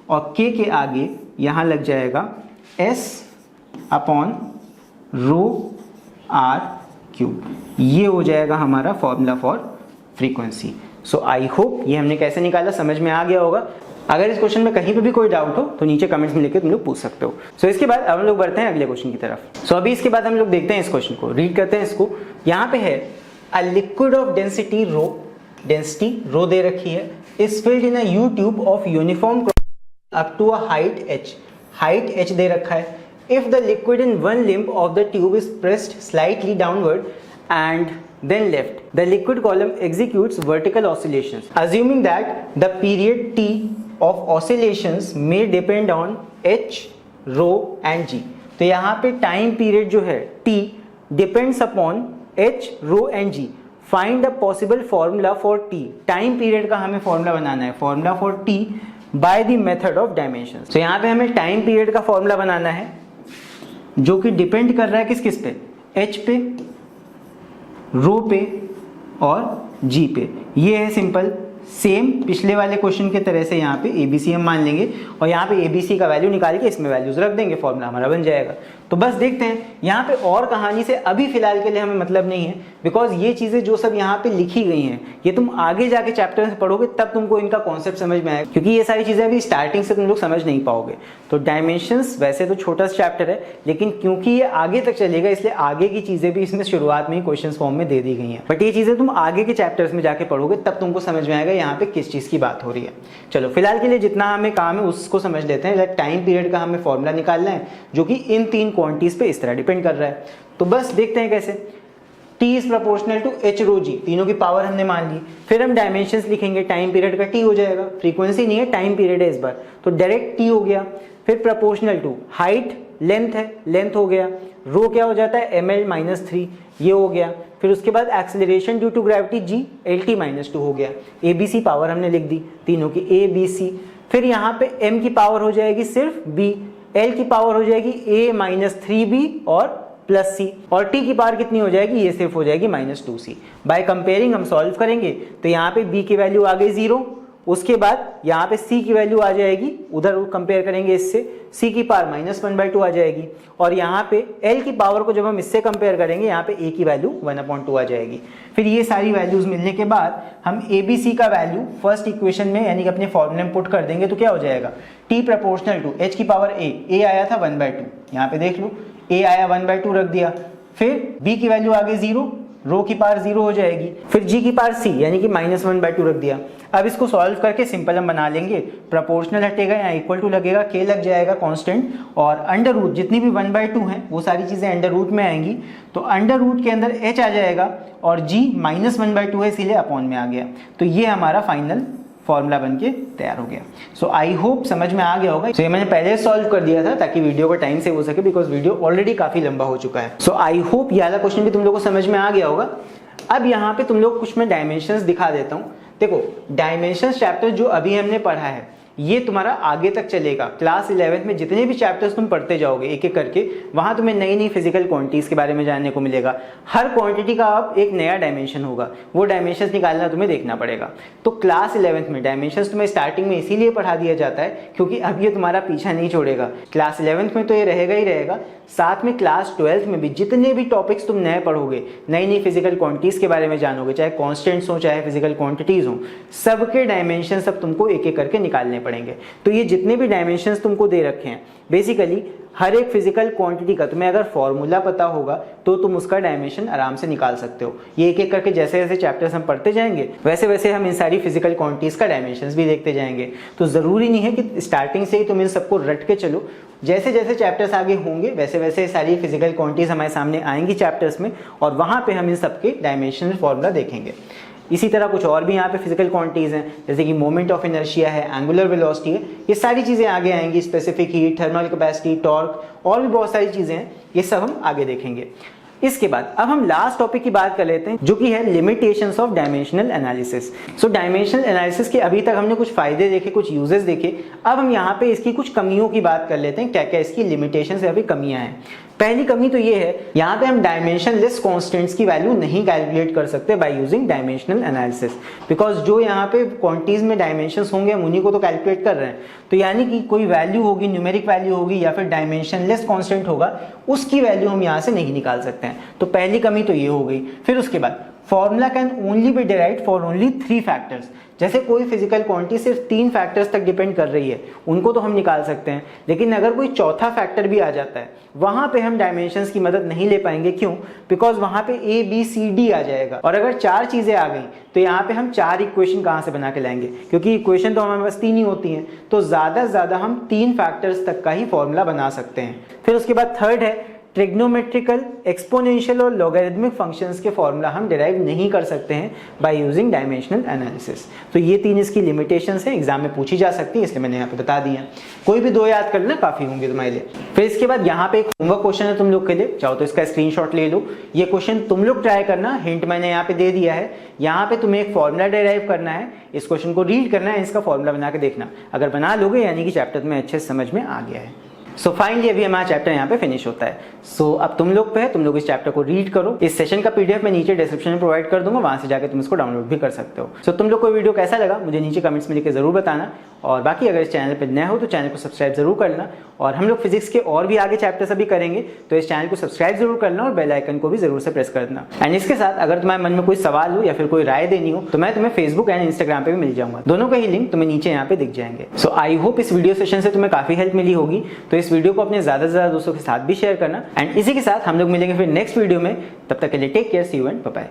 और k के आगे यहाँ लग जाएगा s upon rho r cube. ये हो जाएगा हमारा formula for frequency. So I hope ये हमने कैसे निकाला समझ में आ गया होगा। अगर इस क्वेश्चन में कहीं पे भी कोई डाउट हो तो नीचे कमेंट्स में लिख के तुम लोग पूछ सकते हो। सो इसके बाद अब हम लोग बढ़ते हैं अगले क्वेश्चन की तरफ। सो अभी इसके बाद हम लोग देखते हैं इस क्वेश्चन को, रीड करते हैं इसको। यहाँ पे है a liquid of density rho दे रखी है, is filled in a U tube of uniform up to a height h दे रखा है। If the liquid in one limb of the tube is pressed slightly downward and then left, the liquid column executes vertical oscillations. Assuming that the period t of oscillations may depend on h, rho and g. तो यहाँ पे time period जो है t depends upon h, rho and g. Find a possible formula for t. Time period का हमें formula बनाना है, formula for t by the method of dimensions. तो यहाँ पे हमें टाइम पीरियड का फॉर्मूला बनाना है जो कि डिपेंड कर रहा है किस पे, h पे, रो पे और g पे। ये है सिंपल, सेम पिछले वाले क्वेश्चन के तरह से यहाँ पे ABC हम मान लेंगे और यहाँ पे ABC का वैल्यू निकाल के इसमें वैल्यूज रख देंगे, फॉर्मूला हमारा बन जाएगा। तो बस देखते हैं, यहाँ पे और कहानी से अभी फिलहाल के लिए हमें मतलब नहीं है, बिकॉज ये चीजें जो सब यहाँ पे लिखी गई हैं ये तुम आगे जाके चैप्टर में पढ़ोगे तब तुमको इनका कॉन्सेप्ट समझ में आएगा, क्योंकि ये सारी चीजें अभी स्टार्टिंग से तुम लोग समझ नहीं पाओगे। तो डायमेंशंस वैसे तो छोटा सा चैप्टर है, लेकिन क्योंकि ये आगे तक चलेगा इसलिए आगे की चीजें भी इसमें शुरुआत में ही क्वेश्चन फॉर्म में दे दी गई हैं। बट ये चीजें तुम आगे के चैप्टर्स में जाके पढ़ोगे तब तुमको समझ में आएगा यहाँ पे किस चीज की बात हो रही है। चलो फिलहाल के लिए जितना हमें काम है उसको समझ लेते हैं। टाइम पीरियड का हमें फॉर्मूला निकालना है जो कि इन 3 क्वांटिटीज पे इस तरह डिपेंड कर रहा है। तो बस देखते हैं कैसे। t is proportional to h rho g, तीनों की पावर हमने मान ली। फिर हम डायमेंशंस लिखेंगे, टाइम पीरियड का t हो जाएगा, फ्रीक्वेंसी नहीं है टाइम पीरियड है इस बार, तो डायरेक्ट t हो गया। फिर प्रोपोर्शनल टू हाइट, लेंथ है, लेंथ हो गया। रो क्या हो जाता है ml-3, ये हो गया। फिर उसके बाद acceleration due to gravity g lt-2 हो गया। abc पावर हमने लिख दी तीनों की abc। फिर यहाँ पे m की पावर हो जाएगी सिर्फ b, l की पावर हो जाएगी a-3b और प्लस c, और t की पावर कितनी हो जाएगी, ये सिर्फ हो जाएगी -2c। बाय कंपेयरिंग हम सॉल्व करेंगे तो यहाँ पे b की वैल्यू आ गई 0, उसके बाद यहाँ पे c की वैल्यू आ जाएगी, उधर कंपेयर करेंगे इससे, c की पावर -1/2 आ जाएगी, और यहाँ पे l की पावर को जब हम इससे कंपेयर करेंगे यहाँ पे a की वैल्यू 1/2 आ जाएगी। फिर ये सारी वैल्यूज मिलने के बाद हम abc का वैल्यू फर्स्ट इक्वेशन में यानी कि अपने फॉर्मूले में पुट कर देंगे, तो क्या हो जाएगा, t प्रोपोर्शनल टू h की पावर a आया था 1/2, यहाँ पे देख लो a आया 1/2 रख दिया। फिर b की वैल्यू आ गई 0, रो की पावर 0 हो जाएगी। फिर g की पावर c यानी कि -1/2 रख दिया। अब इसको सॉल्व करके सिंपल हम बना लेंगे, प्रोपोर्शनल हटेगा यहाँ इक्वल टू लगेगा, k लग जाएगा कांस्टेंट, और अंडर रूट जितनी भी 1/2 हैं वो सारी चीजें अंडर रूट में आएंगी, तो अंडर रूट के अंदर h आ जाएगा और g -1/2 है इसीलिए अपॉन में आ गया। तो ये हमारा फाइनल फॉर्मूला बनके तैयार हो गया। सो आई होप समझ में आ गया होगा। ये मैंने पहले सॉल्व कर दिया था ताकि वीडियो का टाइम सेव हो सके, बिकॉज वीडियो ऑलरेडी काफी लंबा हो चुका है। सो आई होप ये वाला क्वेश्चन भी तुम लोगों को समझ में आ गया होगा। अब यहाँ पे तुम लोग कुछ मैं डायमेंशंस दिखा देता हूँ। देखो डायमेंशंस चैप्टर जो अभी हमने पढ़ा है ये तुम्हारा आगे तक चलेगा। क्लास 11th में जितने भी चैप्टर्स तुम पढ़ते जाओगे एक एक करके, वहां तुम्हें नई नई फिजिकल क्वांटिटीज के बारे में जानने को मिलेगा। हर क्वांटिटी का अब एक नया डायमेंशन होगा, वो डायमेंशंस निकालना तुम्हें देखना पड़ेगा। तो क्लास 11th में डायमेंशंस तुम्हें स्टार्टिंग में इसीलिए पढ़ा दिया जाता है क्योंकि अब ये तुम्हारा पीछा नहीं छोड़ेगा। क्लास 11th में तो ये रहेगा ही रहेगा, साथ में क्लास 12th में भी जितने भी टॉपिक्स तुम नए पढ़ोगे, नई नई फिजिकल क्वांटिटीज के बारे में जानोगे, चाहे कॉन्स्टेंट्स हो चाहे फिजिकल क्वांटिटीज हो, सबके डायमेंशन सब तुमको एक एक करके निकालने पड़ेंगे। तो ये जितने भी डायमेंशंस तुमको दे रखे हैं, बेसिकली हर एक फिजिकल क्वांटिटी का तुम्हें अगर फॉर्मूला पता होगा तो तुम उसका डायमेंशन आराम से निकाल सकते हो। ये एक एक करके जैसे जैसे चैप्टर्स हम पढ़ते जाएंगे वैसे वैसे हम इन सारी फिजिकल क्वांटिटीज का डायमेंशंस भी देखते जाएंगे। तो जरूरी नहीं है कि स्टार्टिंग से ही तुम इन सबको रट के चलो, जैसे जैसे चैप्टर्स आगे होंगे वैसे वैसे सारी फिजिकल क्वांटिटीज हमारे सामने आएंगी चैप्टर्स में, और वहां पे हम इन सबके डायमेंशनल फॉर्मूला देखेंगे। इसी तरह कुछ और भी यहाँ पे फिजिकल क्वांटिटीज हैं, जैसे कि मोमेंट ऑफ इनर्शिया है, एंगुलर वेलोसिटी है, ये सारी चीजें आगे आएंगी। Specific heat, thermal capacity, torque, और भी बहुत सारी चीजें हैं, ये सब हम आगे देखेंगे। इसके बाद अब हम लास्ट टॉपिक की बात कर लेते हैं, जो कि है limitations of dimensional analysis. So dimensional analysis के अभी तक हमने कुछ फायदे देखे, कुछ यूजेस देखे। अब हम यहाँ पे इसकी कुछ कमियों की बात कर लेते हैं, क्या क्या इसकी लिमिटेशंस या फिर कमियां हैं। पहली कमी तो ये है, यहाँ पे हम डायमेंशनलेस कांस्टेंट्स की वैल्यू नहीं कैलकुलेट कर सकते by using dimensional analysis, because जो यहाँ पे क्वांटिटीज में डायमेंशंस होंगे हम उन्हीं को तो कैलकुलेट कर रहे हैं। तो यानी कि कोई वैल्यू होगी, न्यूमेरिक वैल्यू होगी या फिर डायमेंशनलेस कांस्टेंट होगा, उसकी वैल्यू हम यहाँ से नहीं निकाल सकते हैं। तो पहली कमी तो ये हो गई। फिर उसके बाद formula can only be derived for only 3 factors. जैसे कोई फिजिकल क्वांटिटी सिर्फ 3 फैक्टर्स तक डिपेंड कर रही है, उनको तो हम निकाल सकते हैं, लेकिन अगर कोई चौथा फैक्टर भी आ जाता है वहां पे हम डायमेंशंस की मदद नहीं ले पाएंगे। क्यों? बिकॉज वहां पे A B C D आ जाएगा, और अगर 4 चीजें आ गई तो यहाँ पे हम 4 इक्वेशन कहां से बना के लाएंगे, क्योंकि इक्वेशन तो हमारे पास 3 ही होती हैं। तो ज्यादा से ज्यादा हम 3 फैक्टर्स तक का ही फॉर्मूला बना सकते हैं। फिर उसके बाद थर्ड है ट्रिग्नोमेट्रिकल, एक्सपोनेंशियल और लॉगरिथमिक फंक्शंस के फॉर्मूला हम डिराइव नहीं कर सकते हैं बाय यूजिंग डायमेंशनल एनालिसिस। तो ये 3 इसकी लिमिटेशंस है, एग्जाम में पूछी जा सकती है, इसलिए मैंने यहाँ पे बता दिया। कोई भी 2 याद कर लेना, काफी होंगे तुम्हारे लिए। फिर इसके बाद यहाँ पे एक होमवर्क क्वेश्चन है तुम लोग के लिए, चाहो तो इसका स्क्रीनशॉट ले लो। ये क्वेश्चन तुम लोग ट्राई करना, हिंट मैंने यहाँ पे दे दिया है। यहाँ पे तुम्हें एक फॉर्मूला डिराइव करना है, इस क्वेश्चन को रीड करना है, इसका फॉर्मूला बना के देखना। अगर बना लोगे यानी कि चैप्टर में अच्छे से समझ में आ गया है। सो फाइनली अभी हमारा चैप्टर यहाँ पे फिनिश होता है। सो अब तुम लोग पे है, तुम लोग इस चैप्टर को रीड करो। इस सेशन का PDF मैं नीचे डिस्क्रिप्शन में प्रोवाइड कर दूंगा, वहां से जाकर तुम इसको डाउनलोड भी कर सकते हो। सो तुम लोग को वीडियो कैसा लगा मुझे नीचे कमेंट्स में लिख के जरूर बताना, और बाकी अगर इस चैनल पर नए हो तो चैनल को सब्सक्राइब जरूर करना। और हम लोग फिजिक्स के और भी आगे चैप्टर्स अभी करेंगे, तो इस चैनल को सब्सक्राइब जरूर करना और बेल आइकन को भी जरूर से प्रेस कर देना। एंड इसके साथ अगर तुम्हारे मन में कोई सवाल हो या फिर कोई राय देनी हो तो मैं तुम्हें फेसबुक एंड इंस्टाग्राम पे भी मिल जाऊंगा, दोनों का ही लिंक तुम्हें नीचे यहाँ पे दिख जाएंगे। सो आई होप इस वीडियो सेशन से तुम्हें काफी हेल्प मिली होगी। तो इस वीडियो को अपने ज्यादा से ज्यादा दोस्तों के साथ भी शेयर करना। एंड इसी के साथ हम लोग मिलेंगे फिर नेक्स्ट वीडियो में, तब तक के लिए take care, see you and bye bye.